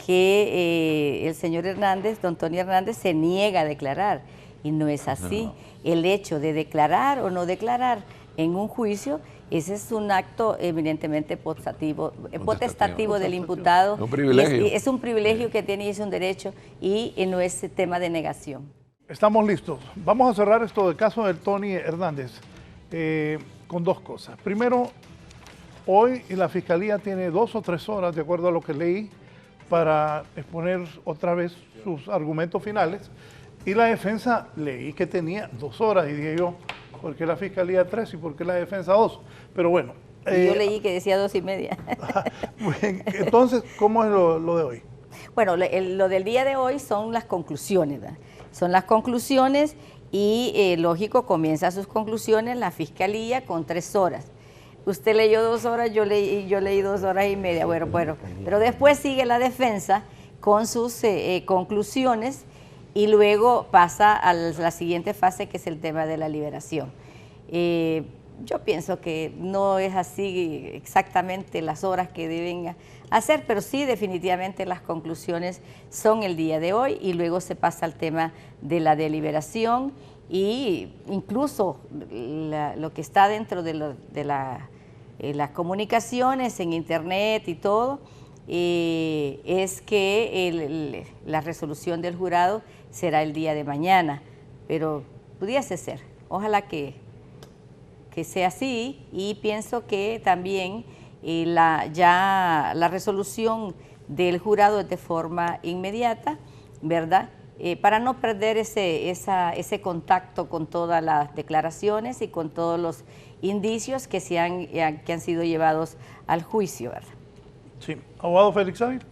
que el señor Hernández, don Tony Hernández, se niega a declarar, y no es así. No. El hecho de declarar o no declarar en un juicio, ese es un acto eminentemente potestativo del imputado. Un privilegio. Es un privilegio que tiene y es un derecho, y no es tema de negación. Estamos listos. Vamos a cerrar esto del caso del Tony Hernández con dos cosas. Primero, hoy la Fiscalía tiene 2 o 3 horas, de acuerdo a lo que leí, para exponer otra vez sus argumentos finales. Y la defensa leí que tenía 2 horas y dije yo, ¿por qué la Fiscalía 3 y por qué la defensa 2? Pero bueno. Yo leí que decía 2:30. Bien, entonces, ¿cómo es lo de hoy? Bueno, lo del día de hoy son las conclusiones, ¿verdad? Son las conclusiones y, lógico, comienza sus conclusiones la Fiscalía con 3 horas. Usted leyó 2 horas, yo leí 2 horas y media. Bueno, pero después sigue la defensa con sus conclusiones y luego pasa a la siguiente fase, que es el tema de la liberación. Yo pienso que no es así exactamente las horas que deben hacer, pero sí definitivamente las conclusiones son el día de hoy y luego se pasa al tema de la deliberación y incluso lo que está dentro de las comunicaciones en internet y todo, es que la resolución del jurado será el día de mañana, pero pudiese ser, ojalá que sea así, y pienso que también la resolución del jurado es de forma inmediata, ¿verdad? Para no perder ese contacto con todas las declaraciones y con todos los indicios que han sido llevados al juicio, ¿verdad? Sí. Abogado Félix Ávila.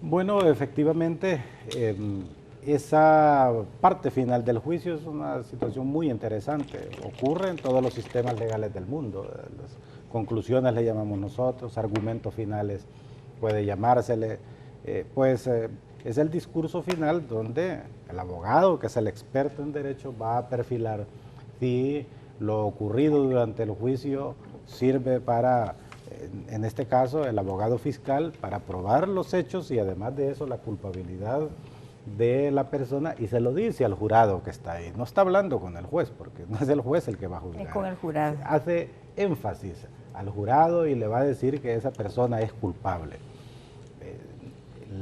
Bueno, efectivamente, esa parte final del juicio es una situación muy interesante. Ocurre en todos los sistemas legales del mundo. Las conclusiones le llamamos nosotros, argumentos finales puede llamársele. Es el discurso final donde el abogado, que es el experto en derecho, va a perfilar si lo ocurrido durante el juicio sirve para, en este caso, el abogado fiscal, para probar los hechos y además de eso la culpabilidad de la persona, y se lo dice al jurado que está ahí. No está hablando con el juez, porque no es el juez el que va a juzgar. Es con el jurado. Hace énfasis al jurado y le va a decir que esa persona es culpable.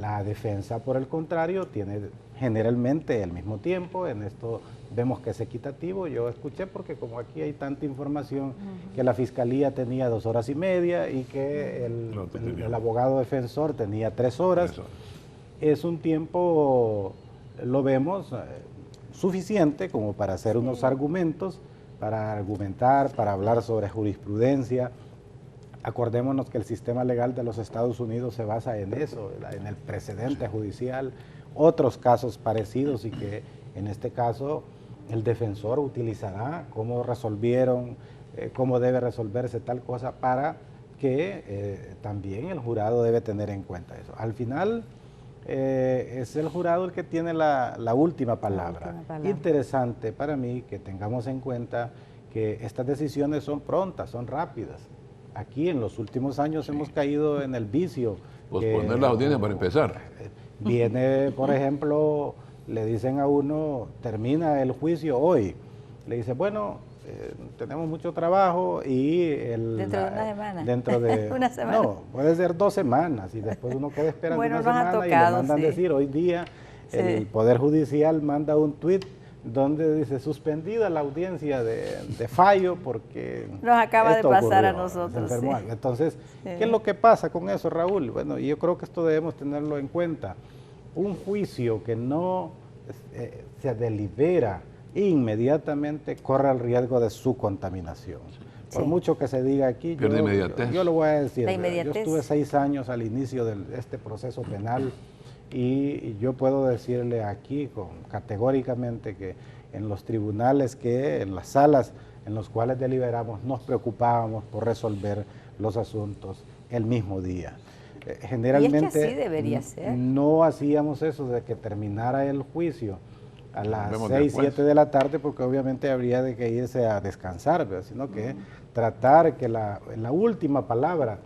La defensa, por el contrario, tiene generalmente el mismo tiempo. En esto vemos que es equitativo. Yo escuché, porque como aquí hay tanta información, que la Fiscalía tenía 2 horas y media y que el abogado defensor tenía 3 horas. Es un tiempo, lo vemos, suficiente como para hacer unos argumentos, para argumentar, para hablar sobre jurisprudencia. Acordémonos que el sistema legal de los Estados Unidos se basa en eso, ¿verdad? En el precedente judicial, otros casos parecidos, y que en este caso el defensor utilizará cómo resolvieron, cómo debe resolverse tal cosa, para que también el jurado debe tener en cuenta eso. Al final es el jurado el que tiene la última palabra. Interesante para mí que tengamos en cuenta que estas decisiones son prontas, son rápidas. Aquí en los últimos años hemos caído en el vicio. Posponer las audiencias para empezar. Viene, por ejemplo, le dicen a uno, termina el juicio hoy. Le dice, bueno, tenemos mucho trabajo y... dentro de una semana. Dentro de... una semana. No, puede ser 2 semanas y después uno queda esperando bueno, una semana tocado, y le mandan decir, hoy día el Poder Judicial manda un tuit donde dice suspendida la audiencia de fallo porque nos acaba de pasar ocurrió, a nosotros. Entonces, ¿qué es lo que pasa con eso, Raúl? Bueno, yo creo que esto debemos tenerlo en cuenta. Un juicio que no se delibera inmediatamente corre el riesgo de su contaminación. Por mucho que se diga aquí, yo lo voy a decir. Yo estuve 6 años al inicio de este proceso penal. Y yo puedo decirle aquí categóricamente que en los tribunales, en las salas en las cuales deliberamos, nos preocupábamos por resolver los asuntos el mismo día. Generalmente y es que así debería ser. No hacíamos eso de que terminara el juicio a las 6, 7 de la tarde, porque obviamente habría de que irse a descansar, ¿verdad? Sino que tratar que la última palabra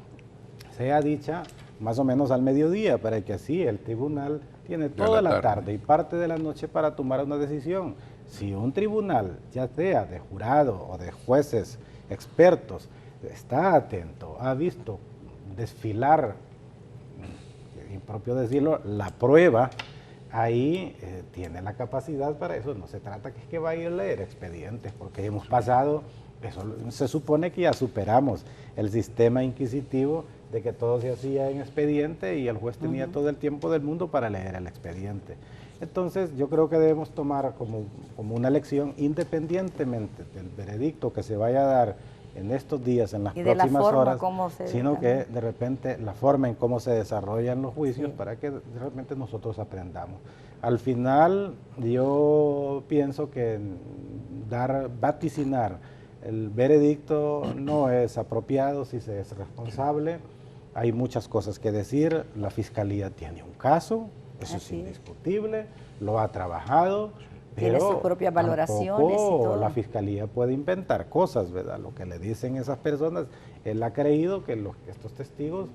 sea dicha más o menos al mediodía, para que así el tribunal tiene toda la tarde y parte de la noche para tomar una decisión. Si un tribunal, ya sea de jurado o de jueces expertos, está atento, ha visto desfilar, impropio decirlo, la prueba, ahí tiene la capacidad para eso. No se trata que vaya a leer expedientes, porque hemos pasado, eso se supone que ya superamos el sistema inquisitivo de que todo se hacía en expediente y el juez tenía todo el tiempo del mundo para leer el expediente. Entonces yo creo que debemos tomar como una lección, independientemente del veredicto que se vaya a dar en estos días, en las próximas horas, sino que de repente la forma en cómo se desarrollan los juicios, para que de repente nosotros aprendamos. Al final yo pienso que vaticinar el veredicto no es apropiado si se es responsable. Hay muchas cosas que decir. La Fiscalía tiene un caso, eso es indiscutible, lo ha trabajado, tiene sus propias valoraciones y todo. La Fiscalía puede inventar cosas, ¿verdad? Lo que le dicen esas personas, él ha creído que estos testigos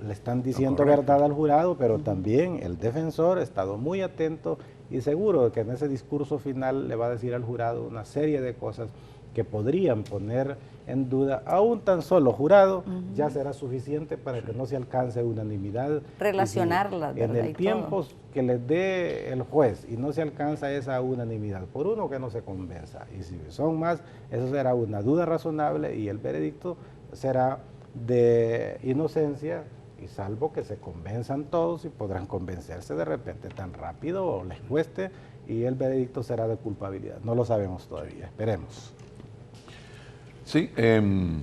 le están diciendo verdad al jurado, pero también el defensor ha estado muy atento y seguro de que en ese discurso final le va a decir al jurado una serie de cosas que podrían poner en duda a un tan solo jurado. Ya será suficiente para que no se alcance unanimidad. Relacionarla, en el tiempo que les dé el juez y no se alcanza esa unanimidad, por uno que no se convenza, y si son más, eso será una duda razonable y el veredicto será de inocencia, y salvo que se convenzan todos y podrán convencerse de repente tan rápido o les cueste, y el veredicto será de culpabilidad. No lo sabemos todavía, esperemos. Sí, el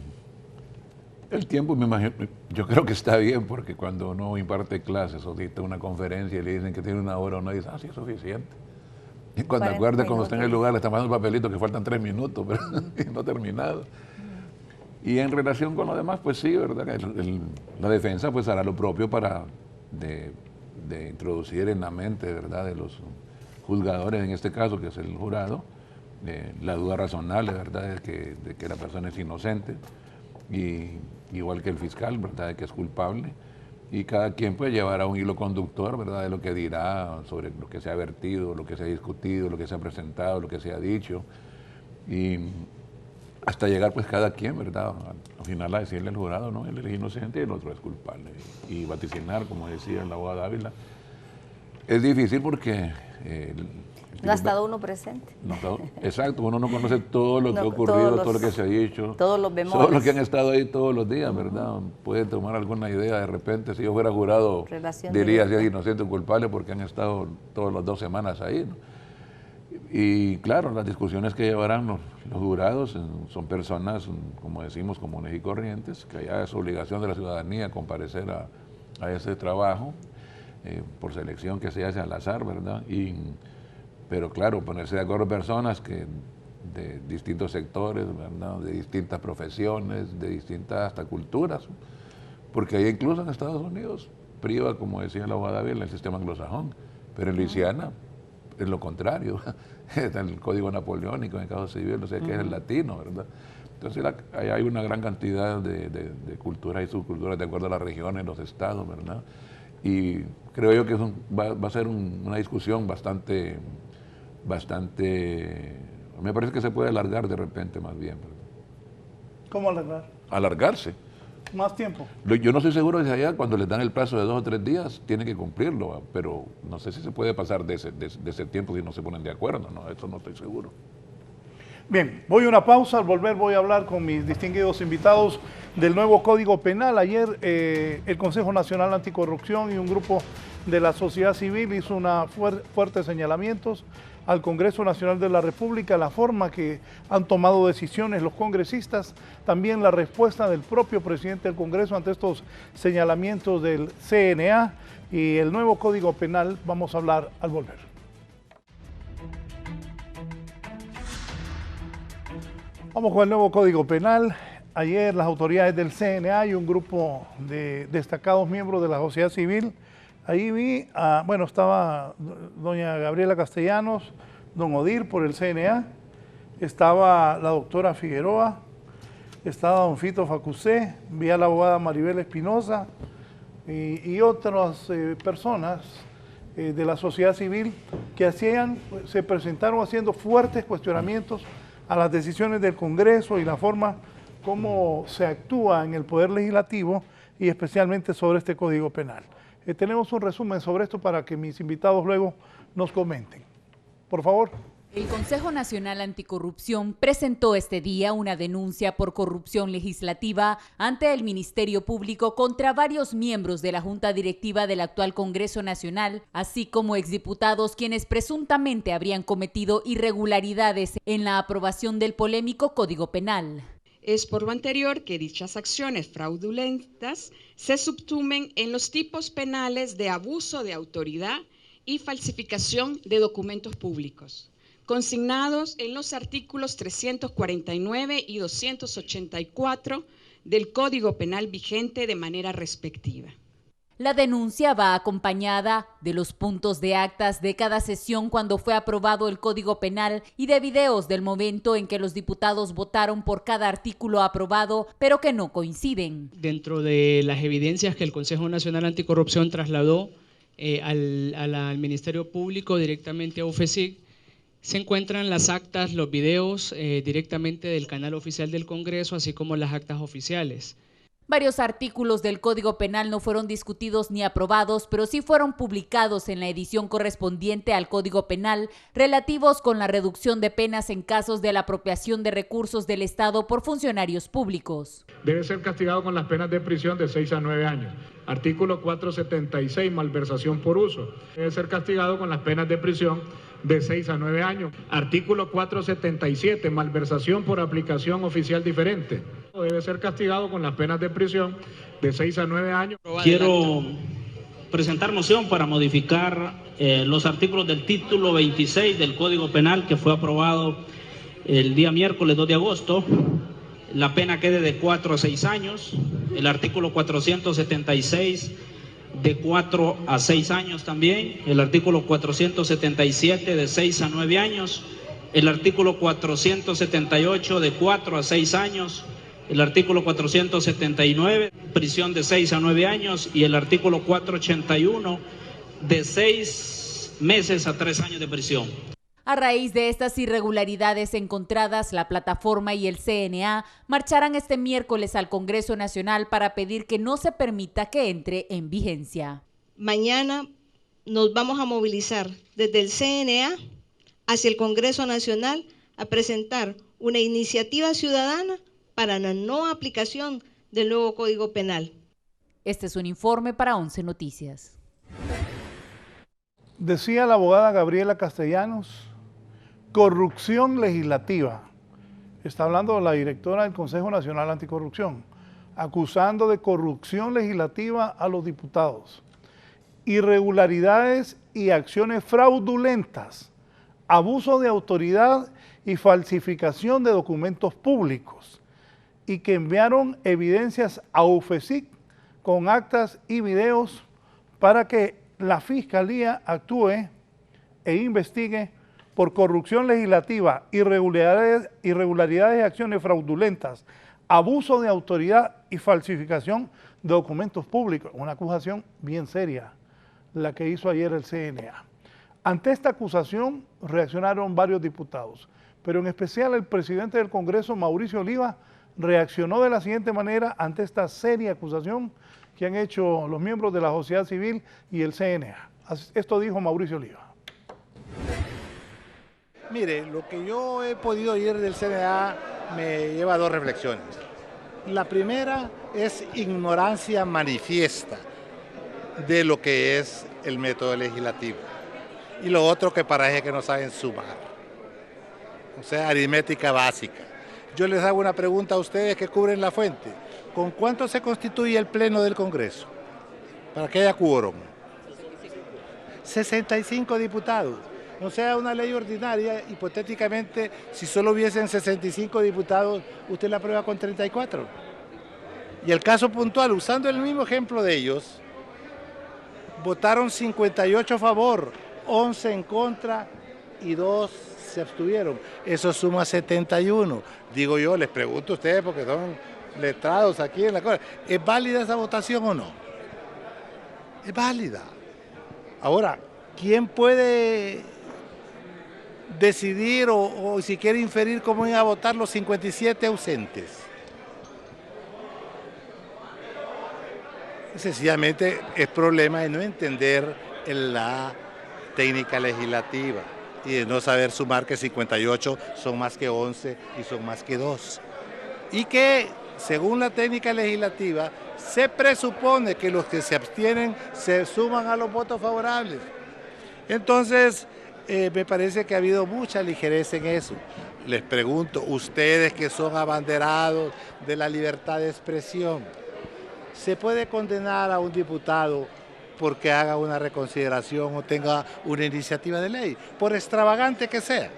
tiempo, me imagino, yo creo que está bien, porque cuando uno imparte clases o dicta una conferencia y le dicen que tiene 1 hora, uno dice, sí, es suficiente. Y cuando acuerde, cuando está en el lugar, le está mandando el papelito que faltan 3 minutos, pero no ha terminado. Y en relación con lo demás, pues sí, ¿verdad? La defensa pues hará lo propio para de introducir en la mente, ¿verdad?, de los juzgadores, en este caso, que es el jurado, la duda razonable, ¿verdad?, de que la persona es inocente, y igual que el fiscal, ¿verdad?, de que es culpable, y cada quien puede llevar a un hilo conductor, ¿verdad?, de lo que dirá sobre lo que se ha vertido, lo que se ha discutido, lo que se ha presentado, lo que se ha dicho, y hasta llegar pues cada quien, ¿verdad?, al final a decirle al jurado, no, él es inocente y el otro es culpable, y vaticinar, como decía el abogado Ávila, es difícil porque no ha estado uno presente. No, exacto, uno no conoce todo lo que ha ocurrido, todo lo que se ha dicho. Todos los bemoles. Todos los que han estado ahí todos los días, ¿verdad? Puede tomar alguna idea de repente. Si yo fuera jurado, diría si es inocente o culpable porque han estado todas las 2 semanas ahí, ¿no? Y claro, las discusiones que llevarán los jurados son personas, como decimos, comunes y corrientes, que allá es obligación de la ciudadanía comparecer a ese trabajo, por selección que se hace al azar, ¿verdad? Pero claro, ponerse de acuerdo personas que de distintos sectores, ¿verdad? De distintas profesiones, de distintas hasta culturas, porque ahí incluso en Estados Unidos priva, como decía la abogada Biel, el sistema anglosajón, pero en Luisiana es lo contrario, está el código napoleónico en el caso civil, o sea que es el latino, ¿verdad? Entonces ahí hay una gran cantidad de culturas y subculturas de acuerdo a las regiones, los estados, ¿verdad? Y creo yo que va a ser una discusión bastante, me parece que se puede alargar de repente más bien, ¿verdad? ¿Cómo alargar? Alargarse. Más tiempo. Yo no estoy seguro de allá, cuando les dan el plazo de 2 o 3 días, tienen que cumplirlo, pero no sé si se puede pasar de ese tiempo si no se ponen de acuerdo, ¿no? Eso no estoy seguro. Bien, voy a una pausa, al volver voy a hablar con mis distinguidos invitados del nuevo Código Penal. Ayer el Consejo Nacional Anticorrupción y un grupo de la sociedad civil hizo fuertes señalamientos al Congreso Nacional de la República, la forma que han tomado decisiones los congresistas, también la respuesta del propio presidente del Congreso ante estos señalamientos del CNA y el nuevo Código Penal. Vamos a hablar al volver. Vamos con el nuevo Código Penal. Ayer las autoridades del CNA y un grupo de destacados miembros de la sociedad civil, ahí vi, estaba doña Gabriela Castellanos, don Odir por el CNA, estaba la doctora Figueroa, estaba don Fito Facusé, vi a la abogada Maribel Espinosa y otras personas de la sociedad civil que se presentaron haciendo fuertes cuestionamientos a las decisiones del Congreso y la forma como se actúa en el Poder Legislativo y especialmente sobre este Código Penal. Tenemos un resumen sobre esto para que mis invitados luego nos comenten. Por favor. El Consejo Nacional Anticorrupción presentó este día una denuncia por corrupción legislativa ante el Ministerio Público contra varios miembros de la Junta Directiva del actual Congreso Nacional, así como exdiputados quienes presuntamente habrían cometido irregularidades en la aprobación del polémico Código Penal. Es por lo anterior que dichas acciones fraudulentas se subsumen en los tipos penales de abuso de autoridad y falsificación de documentos públicos, consignados en los artículos 349 y 284 del Código Penal vigente de manera respectiva. La denuncia va acompañada de los puntos de actas de cada sesión cuando fue aprobado el Código Penal y de videos del momento en que los diputados votaron por cada artículo aprobado, pero que no coinciden. Dentro de las evidencias que el Consejo Nacional Anticorrupción trasladó al Ministerio Público directamente a UFECIC, se encuentran las actas, los videos directamente del canal oficial del Congreso, así como las actas oficiales. Varios artículos del Código Penal no fueron discutidos ni aprobados, pero sí fueron publicados en la edición correspondiente al Código Penal, relativos con la reducción de penas en casos de la apropiación de recursos del Estado por funcionarios públicos. Debe ser castigado con las penas de prisión de 6 a 9 años. Artículo 476, malversación por uso. Debe ser castigado con las penas de prisión de 6 a 9 años. Artículo 477, malversación por aplicación oficial diferente. Debe ser castigado con las penas de prisión de 6 a 9 años. Quiero presentar moción para modificar los artículos del título 26 del Código Penal que fue aprobado el día miércoles 2 de agosto. La pena quede de 4 a 6 años. El artículo 476 de 4 a 6 años también, el artículo 477 de 6 a 9 años, el artículo 478 de 4 a 6 años, el artículo 479, prisión de 6 a 9 años y el artículo 481 de 6 meses a 3 años de prisión. A raíz de estas irregularidades encontradas, la plataforma y el CNA marcharán este miércoles al Congreso Nacional para pedir que no se permita que entre en vigencia. Mañana nos vamos a movilizar desde el CNA hacia el Congreso Nacional a presentar una iniciativa ciudadana para la no aplicación del nuevo Código Penal. Este es un informe para 11 Noticias. Decía la abogada Gabriela Castellanos corrupción legislativa. Está hablando la directora del Consejo Nacional Anticorrupción, acusando de corrupción legislativa a los diputados. Irregularidades y acciones fraudulentas, abuso de autoridad y falsificación de documentos públicos, y que enviaron evidencias a UFESIC con actas y videos para que la Fiscalía actúe e investigue por corrupción legislativa, irregularidades y acciones fraudulentas, abuso de autoridad y falsificación de documentos públicos. Una acusación bien seria, la que hizo ayer el CNA. Ante esta acusación reaccionaron varios diputados, pero en especial el presidente del Congreso, Mauricio Oliva, reaccionó de la siguiente manera ante esta seria acusación que han hecho los miembros de la sociedad civil y el CNA. Esto dijo Mauricio Oliva. Mire, lo que yo he podido oír del CNA me lleva a dos reflexiones. La primera es ignorancia manifiesta de lo que es el método legislativo. Y lo otro que parece que no saben sumar. O sea, aritmética básica. Yo les hago una pregunta a ustedes que cubren la fuente. ¿Con cuánto se constituye el Pleno del Congreso? Para que haya quórum. 65 diputados. O sea, una ley ordinaria, hipotéticamente, si solo hubiesen 65 diputados, usted la aprueba con 34. Y el caso puntual, usando el mismo ejemplo de ellos, votaron 58 a favor, 11 en contra y 2 se abstuvieron. Eso suma 71. Digo yo, les pregunto a ustedes porque son letrados aquí en la cosa. ¿Es válida esa votación o no? Es válida. Ahora, ¿quién puede decidir o si quiere inferir cómo iban a votar los 57 ausentes? Sencillamente es problema de no entender la técnica legislativa y de no saber sumar que 58 son más que 11 y son más que 2. Y que, según la técnica legislativa, se presupone que los que se abstienen se suman a los votos favorables. Entonces, me parece que ha habido mucha ligereza en eso. Les pregunto, ustedes que son abanderados de la libertad de expresión, ¿se puede condenar a un diputado porque haga una reconsideración o tenga una iniciativa de ley, por extravagante que sea?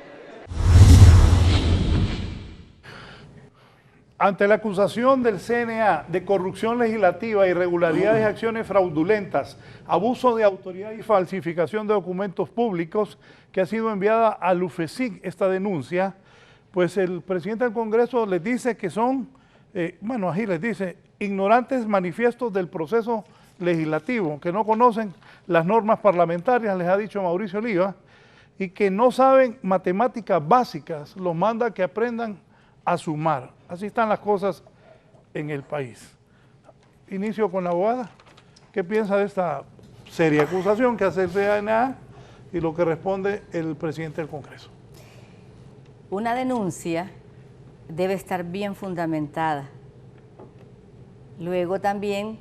Ante la acusación del CNA de corrupción legislativa, irregularidades y acciones fraudulentas, abuso de autoridad y falsificación de documentos públicos, que ha sido enviada al UFESIC esta denuncia, pues el presidente del Congreso les dice que son, así les dice, ignorantes manifiestos del proceso legislativo, que no conocen las normas parlamentarias, les ha dicho Mauricio Oliva, y que no saben matemáticas básicas, los manda que aprendan a sumar. Así están las cosas en el país. Inicio con la abogada. ¿Qué piensa de esta seria acusación que hace el CNA y lo que responde el presidente del Congreso? Una denuncia debe estar bien fundamentada. Luego también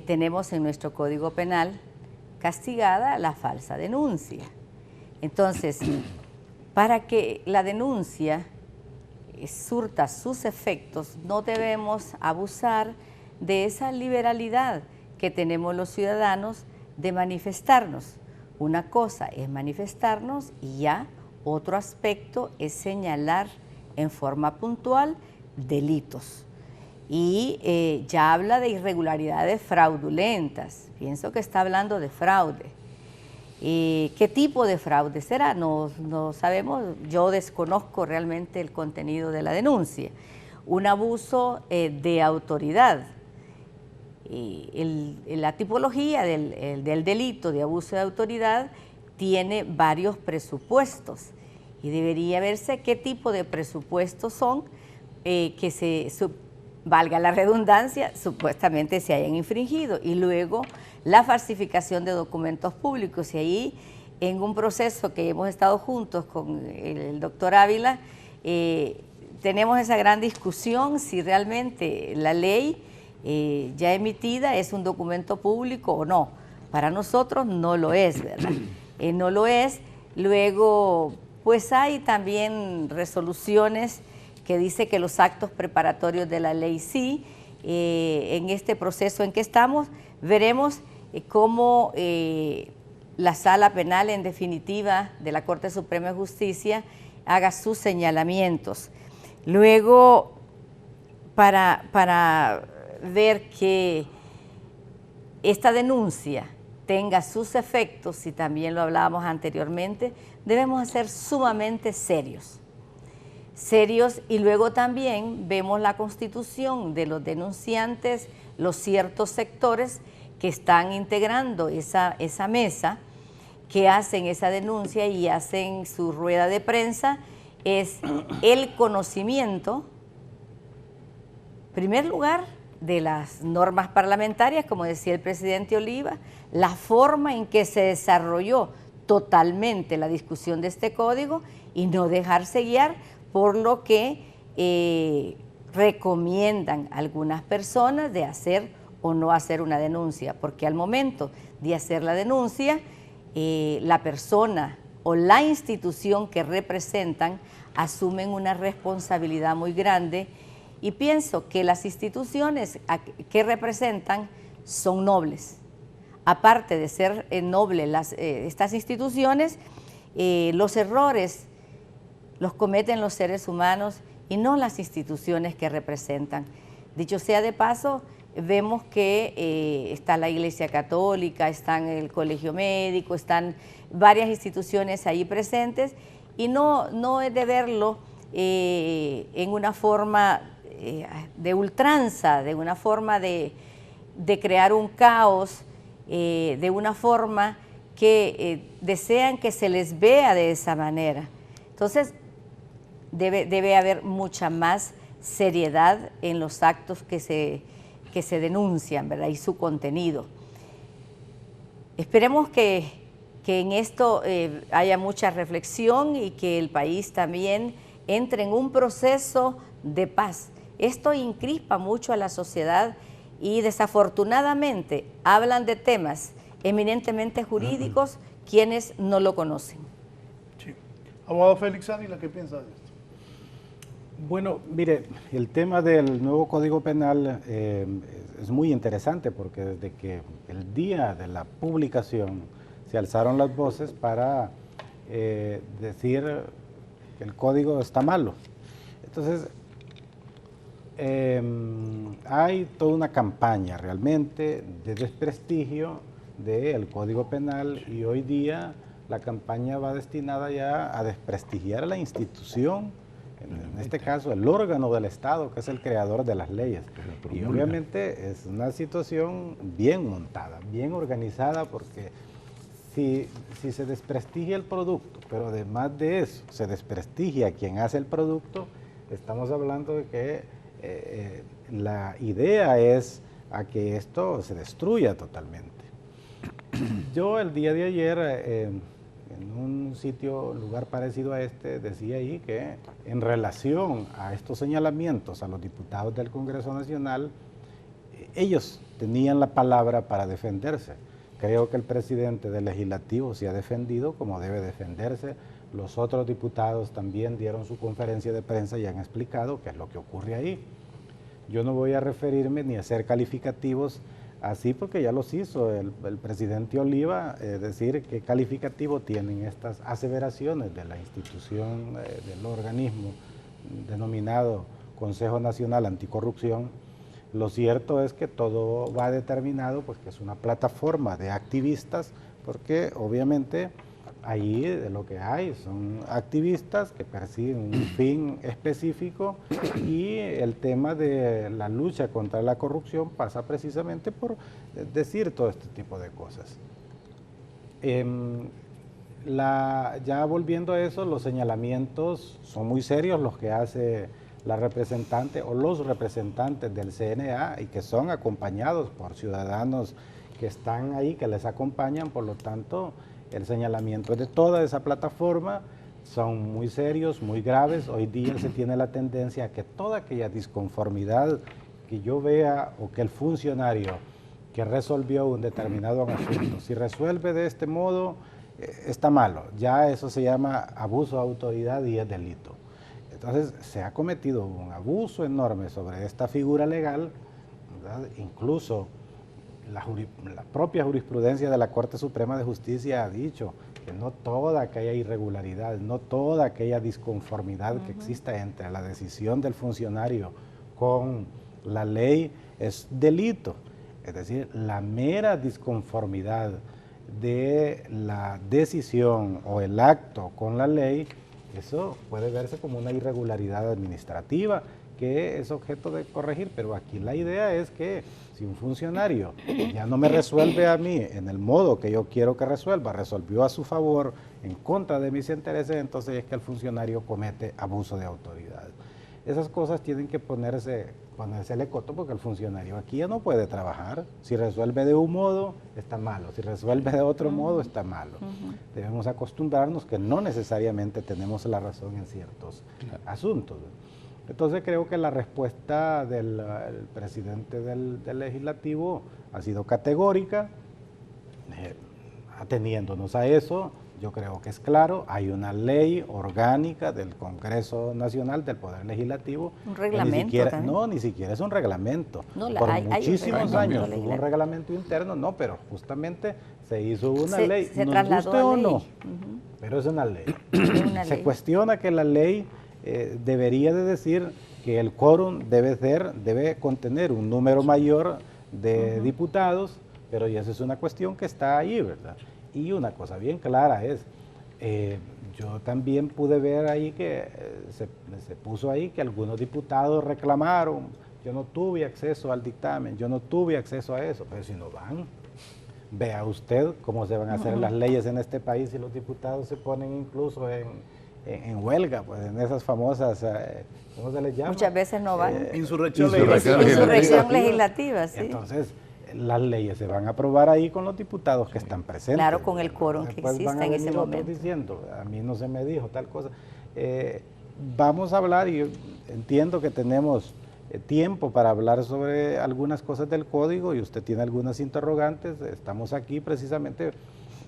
tenemos en nuestro Código Penal castigada la falsa denuncia. Entonces, para que la denuncia surta sus efectos, no debemos abusar de esa liberalidad que tenemos los ciudadanos de manifestarnos. Una cosa es manifestarnos y ya otro aspecto es señalar en forma puntual delitos. Y ya habla de irregularidades fraudulentas. Pienso que está hablando de fraude. ¿Qué tipo de fraude será? No sabemos, yo desconozco realmente el contenido de la denuncia. Un abuso de autoridad. La tipología del delito de abuso de autoridad tiene varios presupuestos y debería verse qué tipo de presupuestos son que valga la redundancia, supuestamente se hayan infringido. Y luego la falsificación de documentos públicos. Y ahí, en un proceso que hemos estado juntos con el doctor Ávila, tenemos esa gran discusión si realmente la ley ya emitida es un documento público o no. Para nosotros no lo es, ¿verdad? No lo es. Luego, pues hay también resoluciones que dice que los actos preparatorios de la ley sí. En este proceso en que estamos, veremos cómo la Sala Penal, en definitiva, de la Corte Suprema de Justicia, haga sus señalamientos. Luego, para ver que esta denuncia tenga sus efectos, y también lo hablábamos anteriormente, debemos ser sumamente serios. Y luego también vemos la constitución de los denunciantes, los ciertos sectores que están integrando esa mesa, que hacen esa denuncia y hacen su rueda de prensa, es el conocimiento, en primer lugar, de las normas parlamentarias, como decía el presidente Oliva, la forma en que se desarrolló totalmente la discusión de este código y no dejarse guiar por lo que recomiendan algunas personas de hacer o no hacer una denuncia, porque al momento de hacer la denuncia, la persona o la institución que representan asumen una responsabilidad muy grande, y pienso que las instituciones que representan son nobles. Aparte de ser nobles estas instituciones, los errores los cometen los seres humanos y no las instituciones que representan. Dicho sea de paso, vemos que está la Iglesia Católica, están el Colegio Médico, están varias instituciones ahí presentes, y no es de verlo en una forma de ultranza, de una forma de crear un caos, de una forma que desean que se les vea de esa manera. Entonces, debe haber mucha más seriedad en los actos que se denuncian, ¿verdad? Y su contenido. Esperemos que en esto haya mucha reflexión y que el país también entre en un proceso de paz. Esto incrispa mucho a la sociedad y desafortunadamente hablan de temas eminentemente jurídicos quienes no lo conocen. Sí. Abogado Félix Ávila, ¿qué piensa de esto? Bueno, mire, el tema del nuevo Código Penal es muy interesante, porque desde que el día de la publicación se alzaron las voces para decir que el código está malo. Entonces, hay toda una campaña realmente de desprestigio del Código Penal, y hoy día la campaña va destinada ya a desprestigiar a la institución, en este caso el órgano del Estado, que es el creador de las leyes. Y obviamente es una situación bien montada, bien organizada, porque si se desprestigia el producto, pero además de eso se desprestigia a quien hace el producto, estamos hablando de que la idea es a que esto se destruya totalmente. Yo el día de ayer, en un lugar parecido a este, decía ahí que en relación a estos señalamientos a los diputados del Congreso Nacional, ellos tenían la palabra para defenderse. Creo que el presidente del Legislativo se ha defendido como debe defenderse. Los otros diputados también dieron su conferencia de prensa y han explicado qué es lo que ocurre ahí. Yo no voy a referirme ni a hacer calificativos así, porque ya los hizo el presidente Oliva, decir qué calificativo tienen estas aseveraciones de la institución, del organismo denominado Consejo Nacional Anticorrupción. Lo cierto es que todo va determinado, pues que es una plataforma de activistas, porque obviamente ahí de lo que hay son activistas que persiguen un fin específico, y el tema de la lucha contra la corrupción pasa precisamente por decir todo este tipo de cosas. Ya volviendo a eso, los señalamientos son muy serios los que hace la representante o los representantes del CNA, y que son acompañados por ciudadanos que están ahí, que les acompañan. Por lo tanto, el señalamiento de toda esa plataforma son muy serios, muy graves. Hoy día se tiene la tendencia a que toda aquella disconformidad que yo vea, o que el funcionario que resolvió un determinado asunto, si resuelve de este modo, está malo. Ya eso se llama abuso de autoridad y es delito. Entonces se ha cometido un abuso enorme sobre esta figura legal, ¿verdad? Incluso la propia jurisprudencia de la Corte Suprema de Justicia ha dicho que no toda aquella irregularidad, no toda aquella disconformidad que exista entre la decisión del funcionario con la ley es delito. Es decir, la mera disconformidad de la decisión o el acto con la ley, eso puede verse como una irregularidad administrativa que es objeto de corregir, pero aquí la idea es que si un funcionario ya no me resuelve a mí en el modo que yo quiero que resuelva, resolvió a su favor en contra de mis intereses, entonces es que el funcionario comete abuso de autoridad. Esas cosas tienen que ponérsele coto porque el funcionario aquí ya no puede trabajar. Si resuelve de un modo, está malo. Si resuelve de otro modo, está malo. Debemos acostumbrarnos que no necesariamente tenemos la razón en ciertos asuntos. Entonces creo que la respuesta del presidente del Legislativo ha sido categórica. Ateniéndonos a eso, yo creo que es claro, hay una ley orgánica del Congreso Nacional, del Poder Legislativo. Un reglamento ni siquiera es un reglamento. No, Por muchísimos años hubo un reglamento interno, no, pero justamente se hizo una ley, se nos trasladó guste a o ley. no, pero es una ley. Se cuestiona que la ley debería de decir que el quórum debe contener un número mayor de diputados, pero ya esa es una cuestión que está ahí, ¿verdad? Y una cosa bien clara es, yo también pude ver ahí que se puso ahí que algunos diputados reclamaron, yo no tuve acceso al dictamen, yo no tuve acceso a eso, pero si no van, vea usted cómo se van a hacer las leyes en este país y los diputados se ponen incluso en huelga, pues en esas famosas, ¿cómo se les llama? Muchas veces no van. Insurrección legislativa, sí. Entonces, las leyes se van a aprobar ahí con los diputados que están presentes. Claro, con el quórum que existe en ese momento. Diciendo, a mí no se me dijo tal cosa. Vamos a hablar, y entiendo que tenemos tiempo para hablar sobre algunas cosas del código y usted tiene algunas interrogantes. Estamos aquí precisamente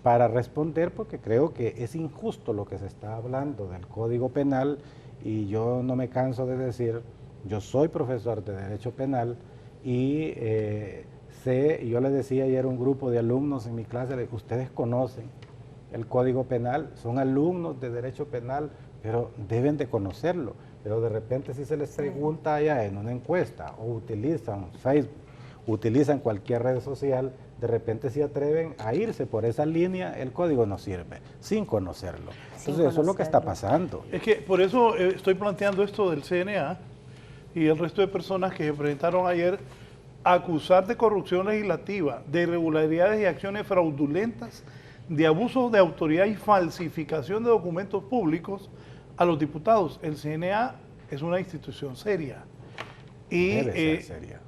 para responder porque creo que es injusto lo que se está hablando del Código Penal y yo no me canso de decir, yo soy profesor de Derecho Penal y yo les decía ayer a un grupo de alumnos en mi clase, ustedes conocen el Código Penal, son alumnos de Derecho Penal, pero deben de conocerlo. Pero de repente si se les pregunta allá en una encuesta o utilizan Facebook, utilizan cualquier red social, de repente se atreven a irse por esa línea, el código no sirve, sin conocerlo. Entonces eso es lo que está pasando. Es que por eso estoy planteando esto del CNA y el resto de personas que se presentaron ayer acusar de corrupción legislativa, de irregularidades y acciones fraudulentas, de abuso de autoridad y falsificación de documentos públicos a los diputados. El CNA es una institución seria. Y debe ser seria.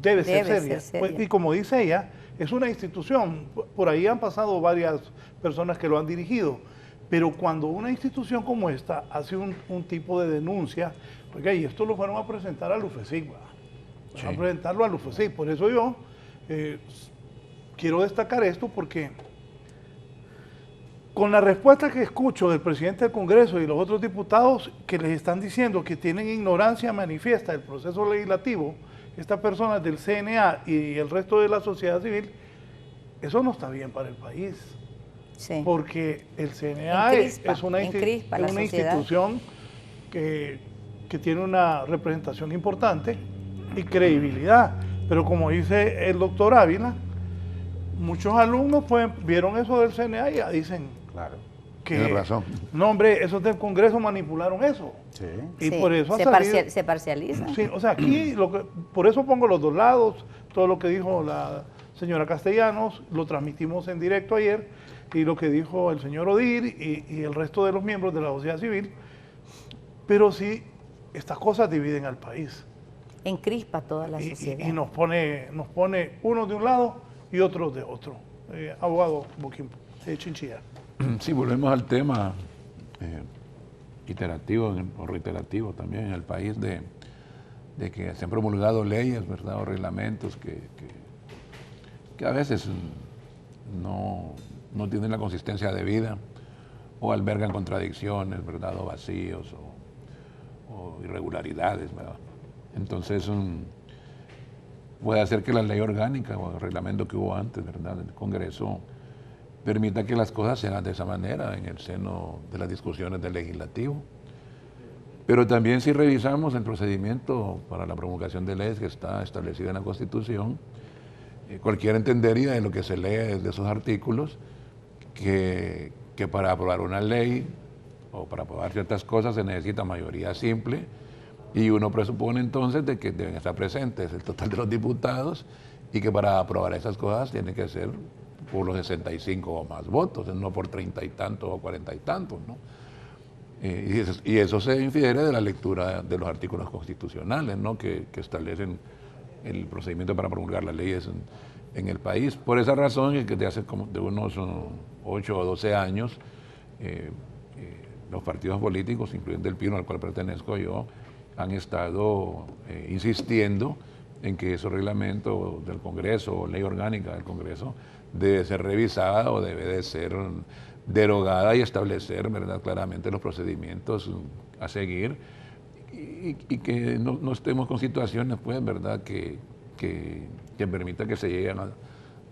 Debe ser seria. Pues, y como dice ella, es una institución. Por ahí han pasado varias personas que lo han dirigido. Pero cuando una institución como esta hace un tipo de denuncia, oiga, y esto lo fueron a presentar al UFESIC, a presentarlo al UFESIC. Por eso yo quiero destacar esto porque con la respuesta que escucho del presidente del Congreso y los otros diputados que les están diciendo que tienen ignorancia manifiesta del proceso legislativo, estas personas del CNA y el resto de la sociedad civil, eso no está bien para el país. Sí. Porque el CNA es una institución que tiene una representación importante y credibilidad. Pero como dice el doctor Ávila, muchos alumnos vieron eso del CNA y ya dicen que tiene razón. No, hombre, esos del Congreso manipularon eso. Sí. Y por eso se parcializa. Sí, o sea, aquí por eso pongo los dos lados, todo lo que dijo la señora Castellanos, lo transmitimos en directo ayer, y lo que dijo el señor Odir y el resto de los miembros de la sociedad civil, pero sí, estas cosas dividen al país. Encrispa toda la sociedad. Y nos pone unos de un lado y otros de otro. Abogado Boquín, Chinchilla. Sí, volvemos al tema iterativo o reiterativo también en el país de que se han promulgado leyes, ¿verdad?, o reglamentos que a veces no no tienen la consistencia debida o albergan contradicciones, ¿verdad? O vacíos o irregularidades, ¿verdad? Entonces puede hacer que la ley orgánica o el reglamento que hubo antes, ¿verdad?, del Congreso permita que las cosas se hagan de esa manera en el seno de las discusiones del legislativo. Pero también si revisamos el procedimiento para la promulgación de leyes que está establecido en la Constitución, cualquiera entendería de lo que se lee de esos artículos que para aprobar una ley o para aprobar ciertas cosas se necesita mayoría simple, y uno presupone entonces de que deben estar presentes el total de los diputados y que para aprobar esas cosas tiene que ser por los 65 o más votos, no por 30 y tantos o 40 y tantos, ¿no? Y eso se infiere de la lectura de los artículos constitucionales, ¿no?, que establecen el procedimiento para promulgar las leyes en el país. Por esa razón es que desde hace como de unos 8 o 12 años los partidos políticos, incluyendo el PINO al cual pertenezco yo, han estado insistiendo en que ese reglamento del Congreso o ley orgánica del Congreso debe ser revisada o debe de ser derogada y establecer, ¿verdad?, claramente los procedimientos a seguir y que no estemos con situaciones, pues, ¿verdad?, que permita que se lleguen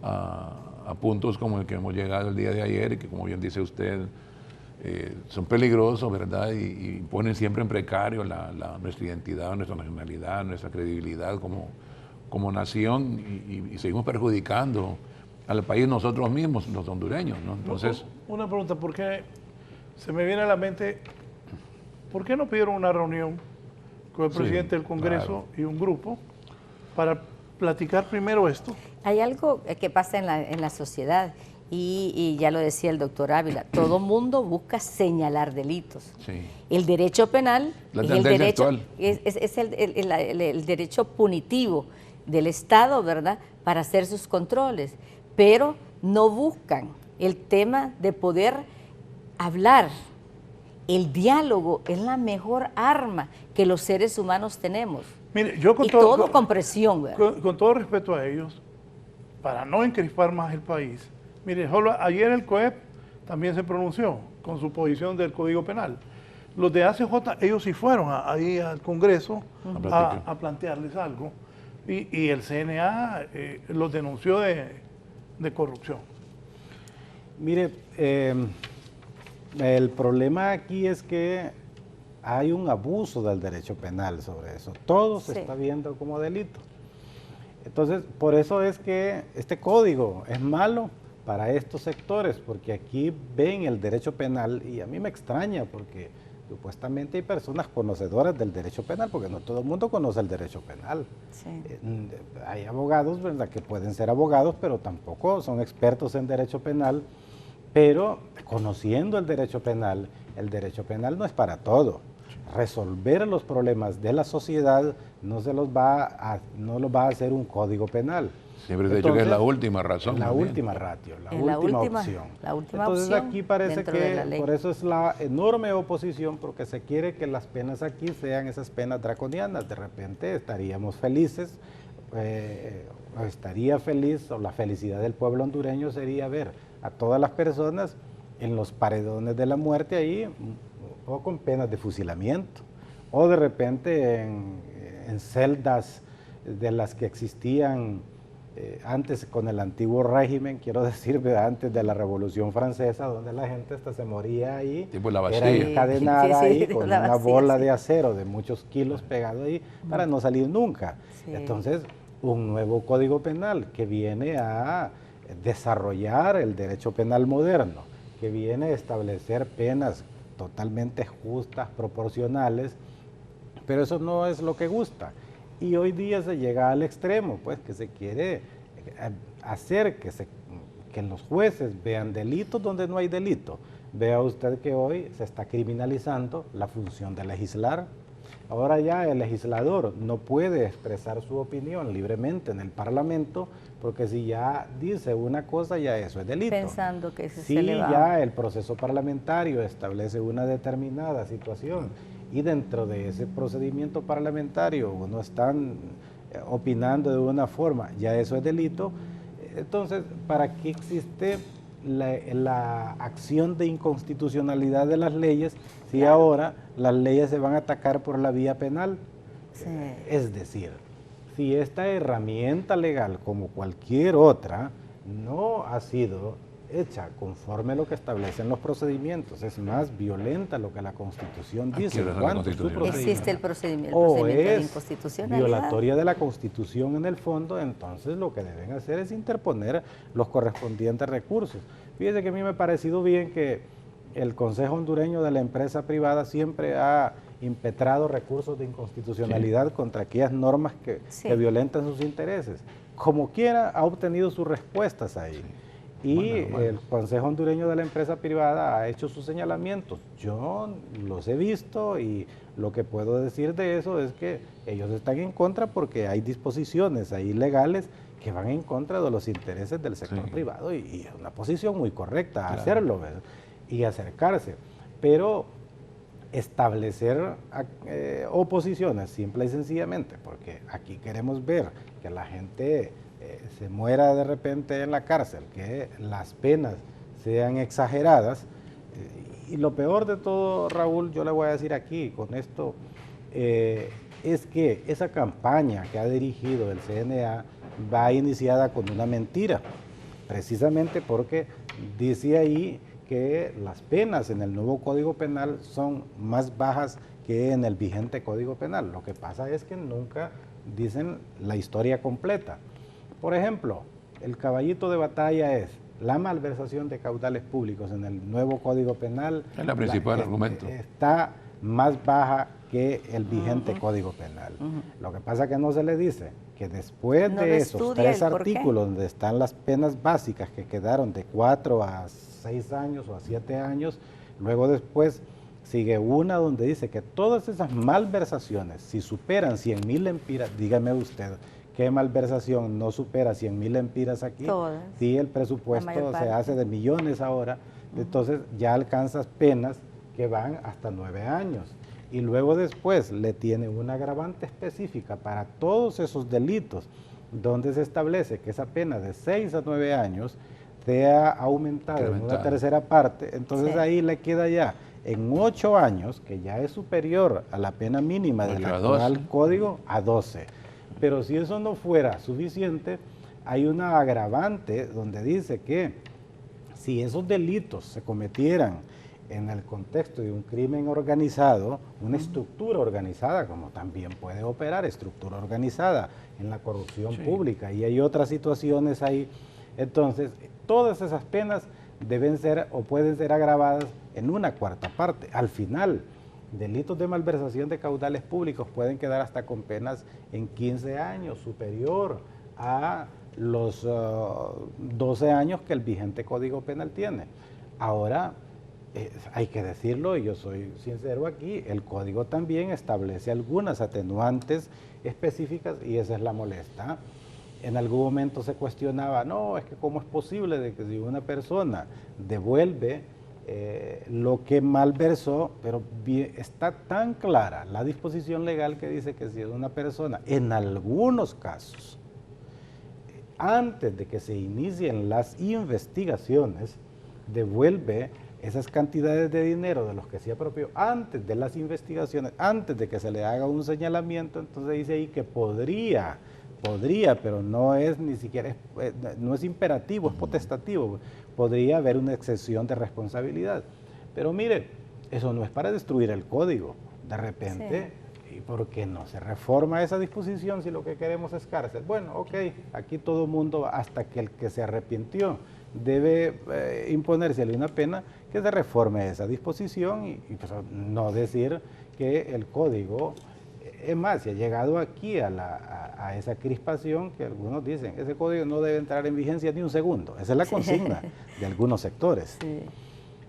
a puntos como el que hemos llegado el día de ayer y que, como bien dice usted, son peligrosos, ¿verdad?, y ponen siempre en precario nuestra identidad, nuestra nacionalidad, nuestra credibilidad como nación y seguimos perjudicando al país nosotros mismos, los hondureños, ¿no? Entonces, una pregunta, porque se me viene a la mente, ¿por qué no pidieron una reunión con el presidente del Congreso y un grupo para platicar primero esto? Hay algo que pasa en la sociedad y ya lo decía el doctor Ávila, todo mundo busca señalar delitos. Sí. El derecho penal es el derecho, actual. es el derecho punitivo del Estado, ¿verdad?, para hacer sus controles, pero no buscan el tema de poder hablar. El diálogo es la mejor arma que los seres humanos tenemos. Mire, yo con presión, ¿verdad? Con todo respeto a ellos, para no encrispar más el país, mire, solo ayer el COEP también se pronunció con su posición del Código Penal. Los de ACJ, ellos sí fueron ahí al Congreso a plantearles algo, y el CNA los denunció de corrupción. Mire, el problema aquí es que hay un abuso del derecho penal sobre eso. Todo se está viendo como delito. Entonces, por eso es que este código es malo para estos sectores, porque aquí ven el derecho penal, y a mí me extraña porque supuestamente hay personas conocedoras del derecho penal, porque no todo el mundo conoce el derecho penal. Sí. Hay abogados, ¿verdad?, que pueden ser abogados, pero tampoco son expertos en derecho penal. Pero conociendo el derecho penal no es para todo. Resolver los problemas de la sociedad no los va a hacer un código penal. Siempre se ha dicho que es la última razón. La última ratio, la última opción. Entonces aquí parece que por eso es la enorme oposición, porque se quiere que las penas aquí sean esas penas draconianas. De repente estaríamos felices, estaría feliz, o la felicidad del pueblo hondureño sería ver a todas las personas en los paredones de la muerte ahí, o con penas de fusilamiento, o de repente en celdas de las que existían antes con el antiguo régimen, quiero decir, antes de la Revolución Francesa, donde la gente hasta se moría ahí, tipo la era encadenada ahí con una bola de acero de muchos kilos pegado ahí para no salir nunca. Entonces, un nuevo código penal que viene a desarrollar el derecho penal moderno, que viene a establecer penas totalmente justas, proporcionales, pero eso no es lo que gusta. Y hoy día se llega al extremo, pues, que se quiere hacer que los jueces vean delitos donde no hay delito. Vea usted que hoy se está criminalizando la función de legislar. Ahora ya el legislador no puede expresar su opinión libremente en el Parlamento, porque si ya dice una cosa, ya eso es delito. Pensando que si ya el proceso parlamentario establece una determinada situación y dentro de ese procedimiento parlamentario uno está opinando de una forma, ya eso es delito. Entonces, ¿para qué existe la acción de inconstitucionalidad de las leyes si ahora las leyes se van a atacar por la vía penal? Sí. Es decir, si esta herramienta legal, como cualquier otra, no ha sido hecha conforme a lo que establecen los procedimientos, es más violenta lo que la Constitución dice. Existe el procedimiento, de inconstitucionalidad, violatoria de la Constitución en el fondo, entonces lo que deben hacer es interponer los correspondientes recursos. Fíjese que a mí me ha parecido bien que el Consejo Hondureño de la Empresa Privada siempre ha impetrado recursos de inconstitucionalidad contra aquellas normas que violentan sus intereses. Como quiera, ha obtenido sus respuestas ahí. Y el Consejo Hondureño de la Empresa Privada ha hecho sus señalamientos. Yo los he visto y lo que puedo decir de eso es que ellos están en contra porque hay disposiciones ahí legales que van en contra de los intereses del sector privado y es una posición muy correcta hacerlo, ¿verdad? Y acercarse. Pero establecer oposiciones simple y sencillamente, porque aquí queremos ver que la gente se muera de repente en la cárcel, que las penas sean exageradas, y lo peor de todo, Raúl, yo le voy a decir aquí con esto, es que esa campaña que ha dirigido el CNA va iniciada con una mentira, precisamente porque dice ahí que las penas en el nuevo Código Penal son más bajas que en el vigente Código Penal. Lo que pasa es que nunca dicen la historia completa. Por ejemplo, el caballito de batalla es la malversación de caudales públicos en el nuevo Código Penal. Es la principal argumento. Está más baja que el vigente Código Penal. Lo que pasa es que no se le dice que después de esos 3 artículos donde están las penas básicas que quedaron de 4 a 6 años o a 7 años, luego después sigue una donde dice que todas esas malversaciones, si superan 100,000 lempiras, dígame usted, ¿qué malversación no supera 100,000 lempiras aquí? Todas. Si el presupuesto se hace de millones ahora, entonces ya alcanzas penas que van hasta 9 años. Y luego después le tiene una agravante específica para todos esos delitos, donde se establece que esa pena de 6 a 9 años sea aumentada en una tercera parte, entonces ahí le queda ya en 8 años, que ya es superior a la pena mínima del actual código, a 12. Pero si eso no fuera suficiente, hay una agravante donde dice que si esos delitos se cometieran en el contexto de un crimen organizado, una estructura organizada, como también puede operar estructura organizada en la corrupción pública, y hay otras situaciones ahí, entonces todas esas penas deben ser o pueden ser agravadas en una cuarta parte. Al final, delitos de malversación de caudales públicos pueden quedar hasta con penas en 15 años, superior a los 12 años que el vigente Código Penal tiene. Ahora, hay que decirlo, y yo soy sincero aquí, el Código también establece algunas atenuantes específicas y esa es la molesta. En algún momento se cuestionaba, no, es que cómo es posible de que si una persona devuelve lo que malversó, pero está tan clara la disposición legal que dice que si es una persona, en algunos casos, antes de que se inicien las investigaciones, devuelve esas cantidades de dinero de los que se apropió antes de las investigaciones, antes de que se le haga un señalamiento, entonces dice ahí que podría, pero no es ni siquiera, no es imperativo, es potestativo, podría haber una excepción de responsabilidad. Pero mire, eso no es para destruir el código, de repente, ¿y por qué no se reforma esa disposición si lo que queremos es cárcel? Bueno, ok, aquí todo el mundo, hasta que el que se arrepintió, debe imponérsele una pena, que se reforme esa disposición y pues, no decir que el código, es más, se ha llegado aquí a esa crispación que algunos dicen, ese código no debe entrar en vigencia ni un segundo, esa es la consigna de algunos sectores.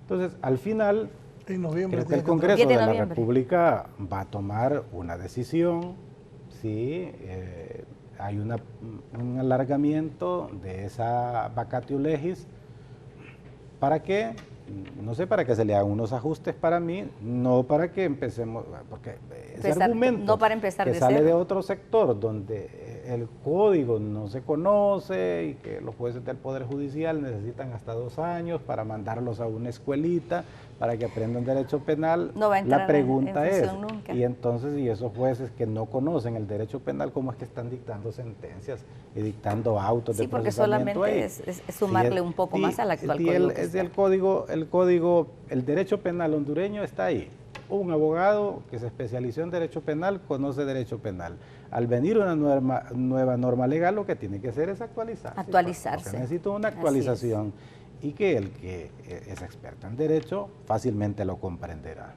Entonces, al final, en noviembre, creo que el Congreso de la República va a tomar una decisión, sí, hay un alargamiento de esa vacatio legis. ¿Para qué? No sé, para que se le hagan unos ajustes para mí, no para que empecemos, porque ese argumento no para empezar que sale de otro sector donde el código no se conoce y que los jueces del Poder Judicial necesitan hasta 2 años para mandarlos a una escuelita para que aprendan derecho penal. No va a entrar la pregunta en es, función nunca. y entonces, ¿y esos jueces que no conocen el derecho penal, cómo es que están dictando sentencias y dictando autos de procesamiento ahí? Sí, porque solamente es sumarle un poco más al actual código. El derecho penal hondureño está ahí. Un abogado que se especializó en derecho penal conoce derecho penal. Al venir una nueva norma legal, lo que tiene que hacer es actualizarse. Actualizarse. Necesita una actualización y que el que es experto en derecho fácilmente lo comprenderá.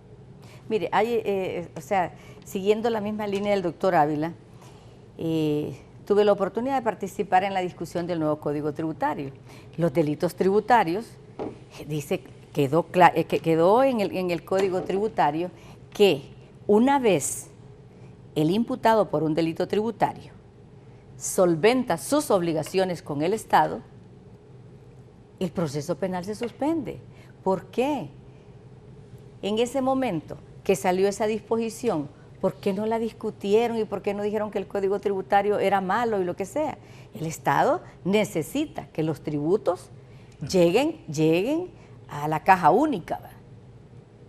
Mire, siguiendo la misma línea del doctor Ávila, tuve la oportunidad de participar en la discusión del nuevo Código Tributario. Los delitos tributarios, quedó en el Código Tributario que una vez el imputado por un delito tributario solventa sus obligaciones con el Estado, el proceso penal se suspende. ¿Por qué? En ese momento que salió esa disposición, ¿por qué no la discutieron y por qué no dijeron que el Código Tributario era malo y lo que sea? El Estado necesita que los tributos lleguen a la caja única, ¿verdad?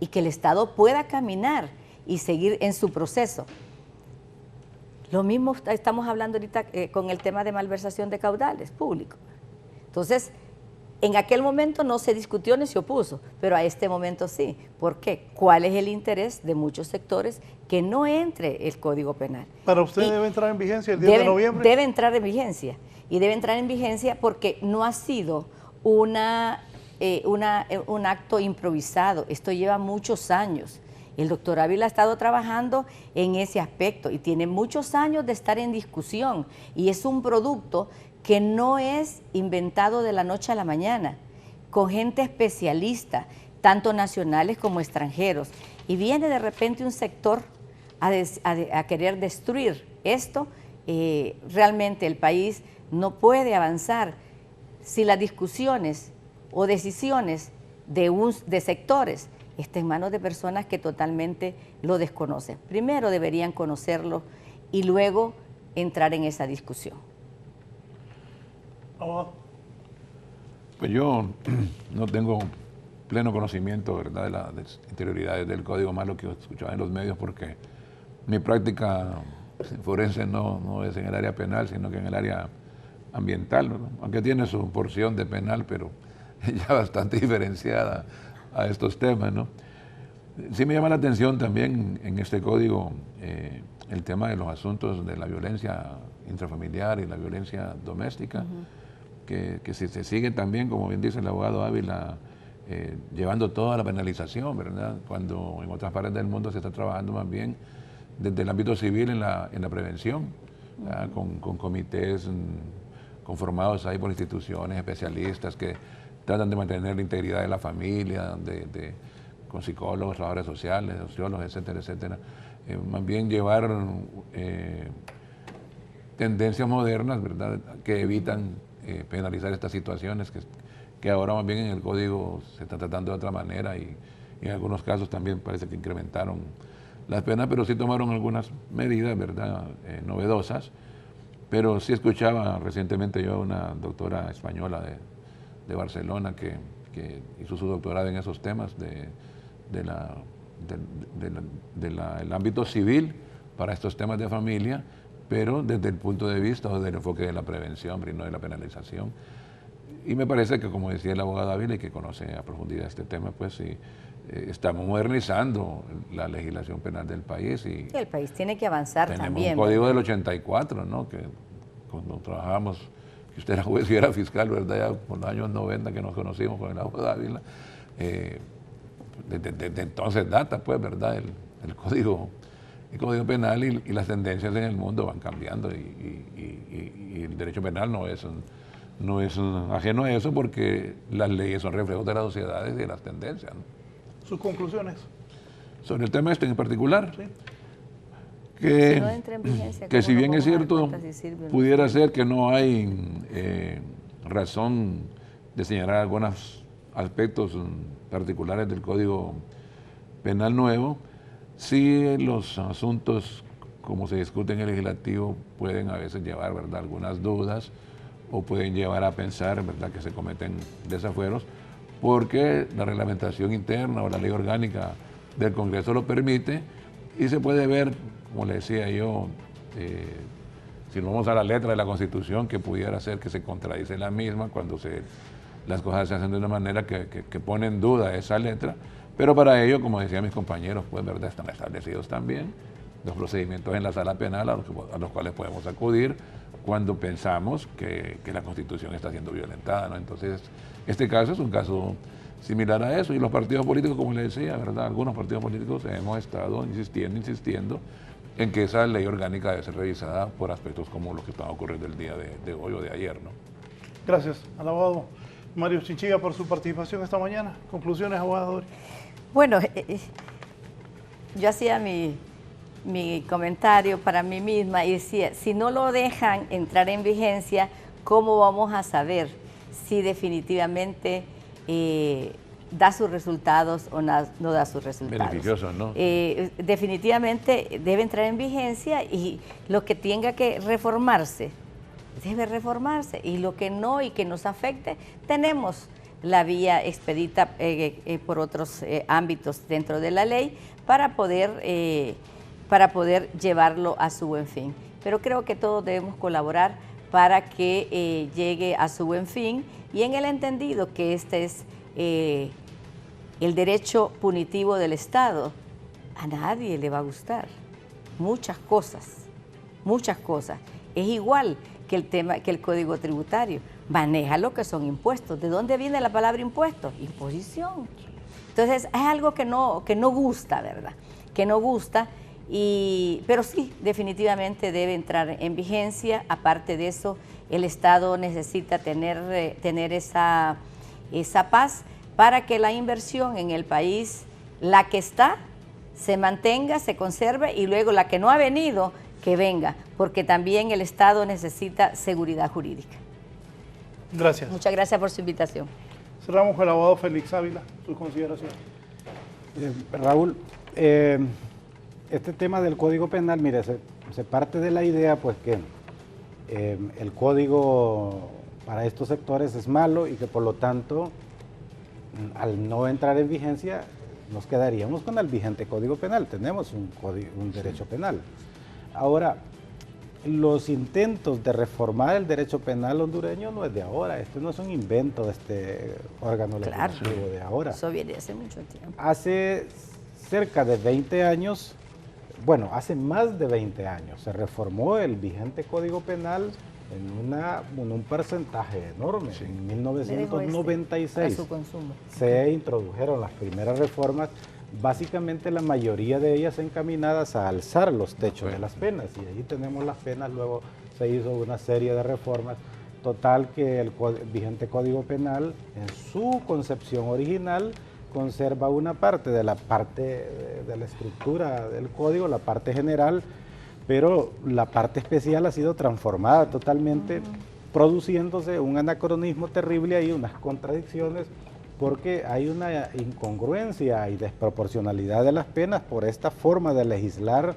Y que el Estado pueda caminar y seguir en su proceso. Lo mismo estamos hablando ahorita con el tema de malversación de caudales públicos. Entonces, en aquel momento no se discutió ni se opuso, pero a este momento sí. ¿Por qué? ¿Cuál es el interés de muchos sectores que no entre el Código Penal? ¿Para usted debe entrar en vigencia el 10 de noviembre? Debe entrar en vigencia. Y debe entrar en vigencia porque no ha sido un acto improvisado. Esto lleva muchos años. El doctor Ávila ha estado trabajando en ese aspecto y tiene muchos años de estar en discusión. Y es un producto que no es inventado de la noche a la mañana, con gente especialista, tanto nacionales como extranjeros. Y viene de repente un sector a querer destruir esto. Realmente el país no puede avanzar si las discusiones o decisiones de sectores están en manos de personas que totalmente lo desconocen. Primero deberían conocerlo y luego entrar en esa discusión. Pues yo no tengo pleno conocimiento, ¿verdad?, de las interioridades del código, más lo que escuchaba en los medios, porque mi práctica forense no es en el área penal, sino que en el área ambiental, ¿no? Aunque tiene su porción de penal, pero ya bastante diferenciada a estos temas, ¿no? Sí me llama la atención también en este código el tema de los asuntos de la violencia intrafamiliar y la violencia doméstica, que si se sigue también, como bien dice el abogado Ávila, llevando toda la penalización, ¿verdad? Cuando en otras partes del mundo se está trabajando más bien desde el ámbito civil en la prevención, con comités conformados ahí por instituciones especialistas que tratan de mantener la integridad de la familia, con psicólogos, trabajadores sociales, sociólogos, etcétera, etcétera. Más bien llevar tendencias modernas, ¿verdad?, que evitan penalizar estas situaciones que ahora más bien en el código se está tratando de otra manera y en algunos casos también parece que incrementaron las penas, pero sí tomaron algunas medidas, ¿verdad?, novedosas. Pero sí escuchaba recientemente yo a una doctora española de Barcelona que hizo su doctorado en esos temas del ámbito civil para estos temas de familia, pero desde el punto de vista o del enfoque de la prevención y no de la penalización. Y me parece que, como decía el abogado Ávila, y que conoce a profundidad este tema, pues sí, estamos modernizando la legislación penal del país. Y el país tiene que avanzar también. Tenemos un código del 84, ¿no?, que cuando trabajábamos, que usted era juez y era fiscal, ¿verdad?, ya por los años 90 que nos conocimos con el abogado Ávila, desde entonces data, pues, ¿verdad?, el código penal y las tendencias en el mundo van cambiando y el derecho penal no es ajeno a eso, porque las leyes son reflejos de las sociedades y de las tendencias, ¿no? ¿Sus conclusiones? Sobre el tema este en particular, sí. Que si bien es cierto, pudiera ser que no hay razón de señalar algunos aspectos particulares del Código Penal nuevo, sí los asuntos como se discute en el legislativo, pueden a veces llevar, ¿verdad?, algunas dudas o pueden llevar a pensar, ¿verdad?, que se cometen desafueros, porque la reglamentación interna o la ley orgánica del Congreso lo permite y se puede ver, como le decía yo, si nos vamos a la letra de la Constitución, que pudiera ser que se contradice la misma cuando las cosas se hacen de una manera que pone en duda esa letra, pero para ello, como decían mis compañeros, pues, ¿verdad?, están establecidos también los procedimientos en la sala penal a los cuales podemos acudir cuando pensamos que la Constitución está siendo violentada, ¿no? Entonces, este caso es un caso similar a eso, y los partidos políticos, como les decía, ¿verdad?, algunos partidos políticos hemos estado insistiendo en que esa ley orgánica debe ser revisada por aspectos como los que están ocurriendo el día de hoy o de ayer, ¿no? Gracias al abogado Mario Chinchilla por su participación esta mañana. Conclusiones, abogado. Bueno, yo hacía mi comentario para mí misma y decía, si no lo dejan entrar en vigencia, ¿cómo vamos a saber si definitivamente da sus resultados o no da sus resultados? Beneficioso, ¿no? Definitivamente debe entrar en vigencia y lo que tenga que reformarse, debe reformarse, y lo que no y que nos afecte, tenemos la vía expedita por otros ámbitos dentro de la ley para poder llevarlo a su buen fin. Pero creo que todos debemos colaborar para que llegue a su buen fin, y en el entendido que este es el derecho punitivo del Estado. A nadie le va a gustar muchas cosas. Es igual que el Código Tributario, maneja lo que son impuestos. ¿De dónde viene la palabra impuesto? Imposición. Entonces es algo que no gusta, ¿verdad? Que no gusta, pero sí, definitivamente debe entrar en vigencia. Aparte de eso, el Estado necesita tener esa paz para que la inversión en el país, la que está, se mantenga, se conserve, y luego la que no ha venido, que venga, porque también el Estado necesita seguridad jurídica. Gracias. Muchas gracias por su invitación. Cerramos con el abogado Félix Ávila, sus consideraciones. Raúl, este tema del Código Penal, mire, se parte de la idea, pues, que el código para estos sectores es malo y que por lo tanto, al no entrar en vigencia, nos quedaríamos con el vigente Código Penal. Tenemos un derecho penal. Ahora, los intentos de reformar el derecho penal hondureño no es de ahora. Esto no es un invento de este órgano legislativo de ahora. Eso viene hace mucho tiempo. Hace cerca de 20 años, bueno, hace más de 20 años, se reformó el vigente Código Penal en un porcentaje enorme. Sí. En 1996 a su consumo. Se introdujeron las primeras reformas, básicamente la mayoría de ellas encaminadas a alzar los techos de las penas, y ahí tenemos las penas. Luego se hizo una serie de reformas, total que el vigente Código Penal, en su concepción original, conserva una parte de la estructura del código, la parte general, pero la parte especial ha sido transformada totalmente, produciéndose un anacronismo terrible ahí, unas contradicciones, porque hay una incongruencia y desproporcionalidad de las penas por esta forma de legislar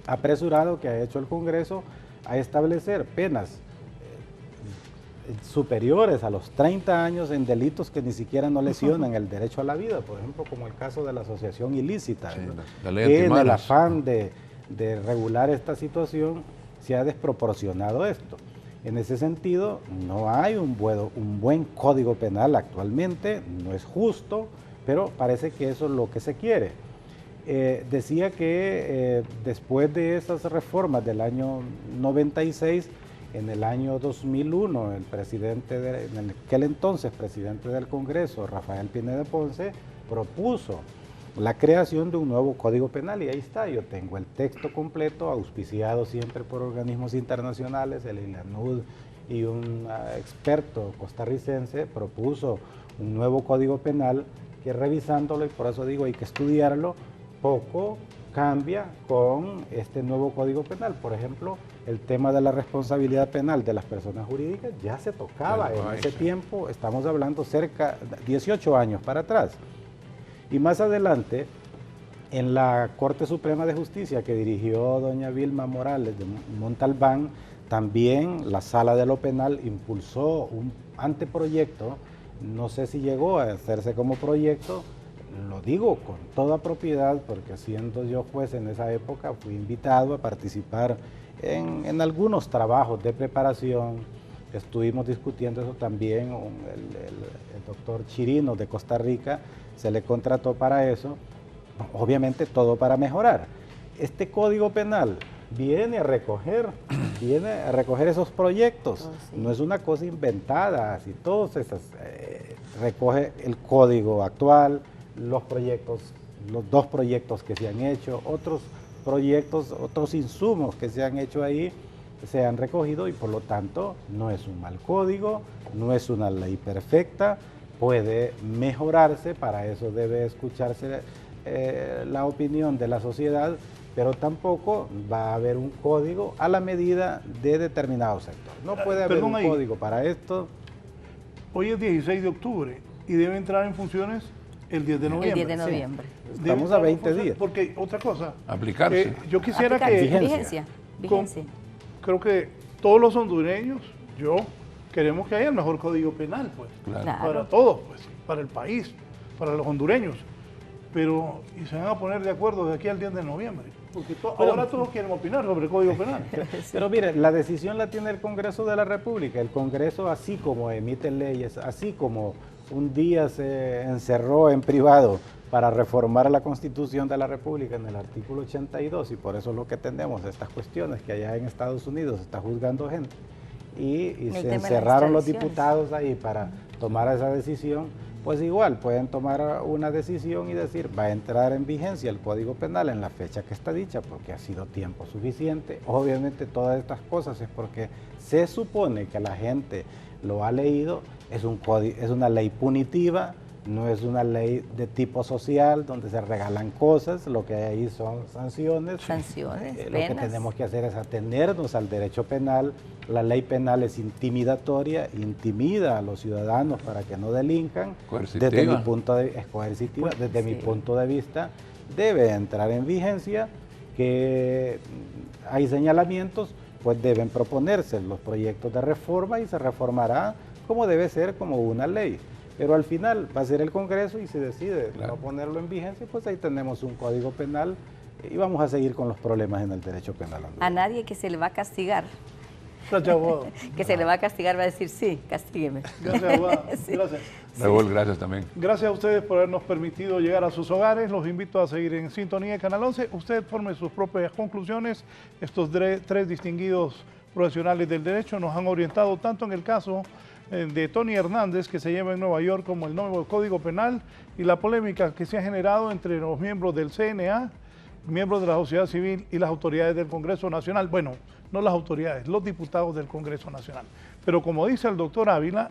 apresurado que ha hecho el Congreso a establecer penas superiores a los 30 años en delitos que ni siquiera no lesionan el derecho a la vida, por ejemplo, como el caso de la asociación ilícita, sí, la ley que en el afán de regular esta situación se ha desproporcionado esto. En ese sentido, no hay un buen código penal actualmente, no es justo, pero parece que eso es lo que se quiere. Decía que después de esas reformas del año 96, en el año 2001, en aquel entonces presidente del Congreso, Rafael Pineda Ponce, propuso la creación de un nuevo Código Penal, y ahí está, yo tengo el texto completo, auspiciado siempre por organismos internacionales, el ILANUD, y un experto costarricense propuso un nuevo Código Penal que, revisándolo, y por eso digo hay que estudiarlo, poco cambia con este nuevo Código Penal. Por ejemplo, el tema de la responsabilidad penal de las personas jurídicas ya se tocaba en ese tiempo, estamos hablando cerca de 18 años para atrás. Y más adelante, En la Corte Suprema de Justicia que dirigió doña Vilma Morales de Montalbán, también la Sala de lo Penal impulsó un anteproyecto, no sé si llegó a hacerse como proyecto, lo digo con toda propiedad porque siendo yo juez en esa época fui invitado a participar en algunos trabajos de preparación, estuvimos discutiendo eso también, el doctor Chirino de Costa Rica se le contrató para eso, obviamente todo para mejorar. Este Código Penal viene a recoger esos proyectos, no es una cosa inventada, así todos esas, recoge el código actual, los dos proyectos que se han hecho, otros proyectos, otros insumos que se han hecho ahí, se han recogido y por lo tanto no es un mal código, no es una ley perfecta, puede mejorarse, para eso debe escucharse la opinión de la sociedad, pero tampoco va a haber un código a la medida de determinado sector. No puede haber un código para esto. Hoy es 16 de octubre y debe entrar en funciones el 10 de noviembre. El 10 de noviembre. Sí. Estamos a 20 días. Porque otra cosa. Aplicarse. Yo quisiera que... Vigencia. Creo que todos los hondureños, yo, queremos que haya el mejor código penal, pues. Claro. Para todos, pues. Para el país, para los hondureños. Pero, y se van a poner de acuerdo de aquí al 10 de noviembre. Porque ahora todos quieren opinar sobre el Código Penal. Pero mire, la decisión la tiene el Congreso de la República. El Congreso, así como emite leyes, así como un día se encerró en privado para reformar la Constitución de la República en el artículo 82, y por eso es lo que tenemos, estas cuestiones que allá en Estados Unidos se está juzgando gente, y se encerraron los diputados ahí para tomar esa decisión. Pues igual pueden tomar una decisión y decir, va a entrar en vigencia el Código Penal en la fecha que está dicha, porque ha sido tiempo suficiente. Obviamente todas estas cosas es porque se supone que la gente lo ha leído, es una ley punitiva, no es una ley de tipo social donde se regalan cosas, lo que hay ahí son sanciones. Lo que tenemos que hacer es atenernos al derecho penal. La ley penal es intimidatoria, intimida a los ciudadanos para que no delincan. Coercitiva. Desde mi punto de, es coercitiva, desde mi punto de vista debe entrar en vigencia, que hay señalamientos, pues deben proponerse los proyectos de reforma y se reformará como debe ser, como una ley. Pero al final va a ser el Congreso y si decide no ponerlo en vigencia, pues ahí tenemos un Código Penal y vamos a seguir con los problemas en el derecho penal. A nadie que se le va a castigar. Gracias, abogado. Que se le va a castigar va a decir, sí, castígueme. Gracias, abogado. Sí. Gracias. Raúl, gracias también. Gracias a ustedes por habernos permitido llegar a sus hogares. Los invito a seguir en sintonía de Canal 11. Usted forme sus propias conclusiones. Estos tres distinguidos profesionales del derecho nos han orientado tanto en el caso de Tony Hernández, que se lleva en Nueva York, como el nuevo Código Penal y la polémica que se ha generado entre los miembros del CNA, miembros de la sociedad civil y las autoridades del Congreso Nacional. Bueno, no las autoridades, los diputados del Congreso Nacional. Pero como dice el doctor Ávila,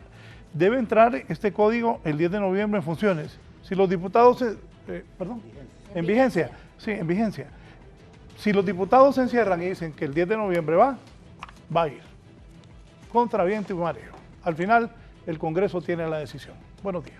debe entrar este código el 10 de noviembre en funciones. Si los diputados, en vigencia, sí, en vigencia. Si los diputados se encierran y dicen que el 10 de noviembre va a ir. Contra viento y mareo. Al final, el Congreso tiene la decisión. Buenos días.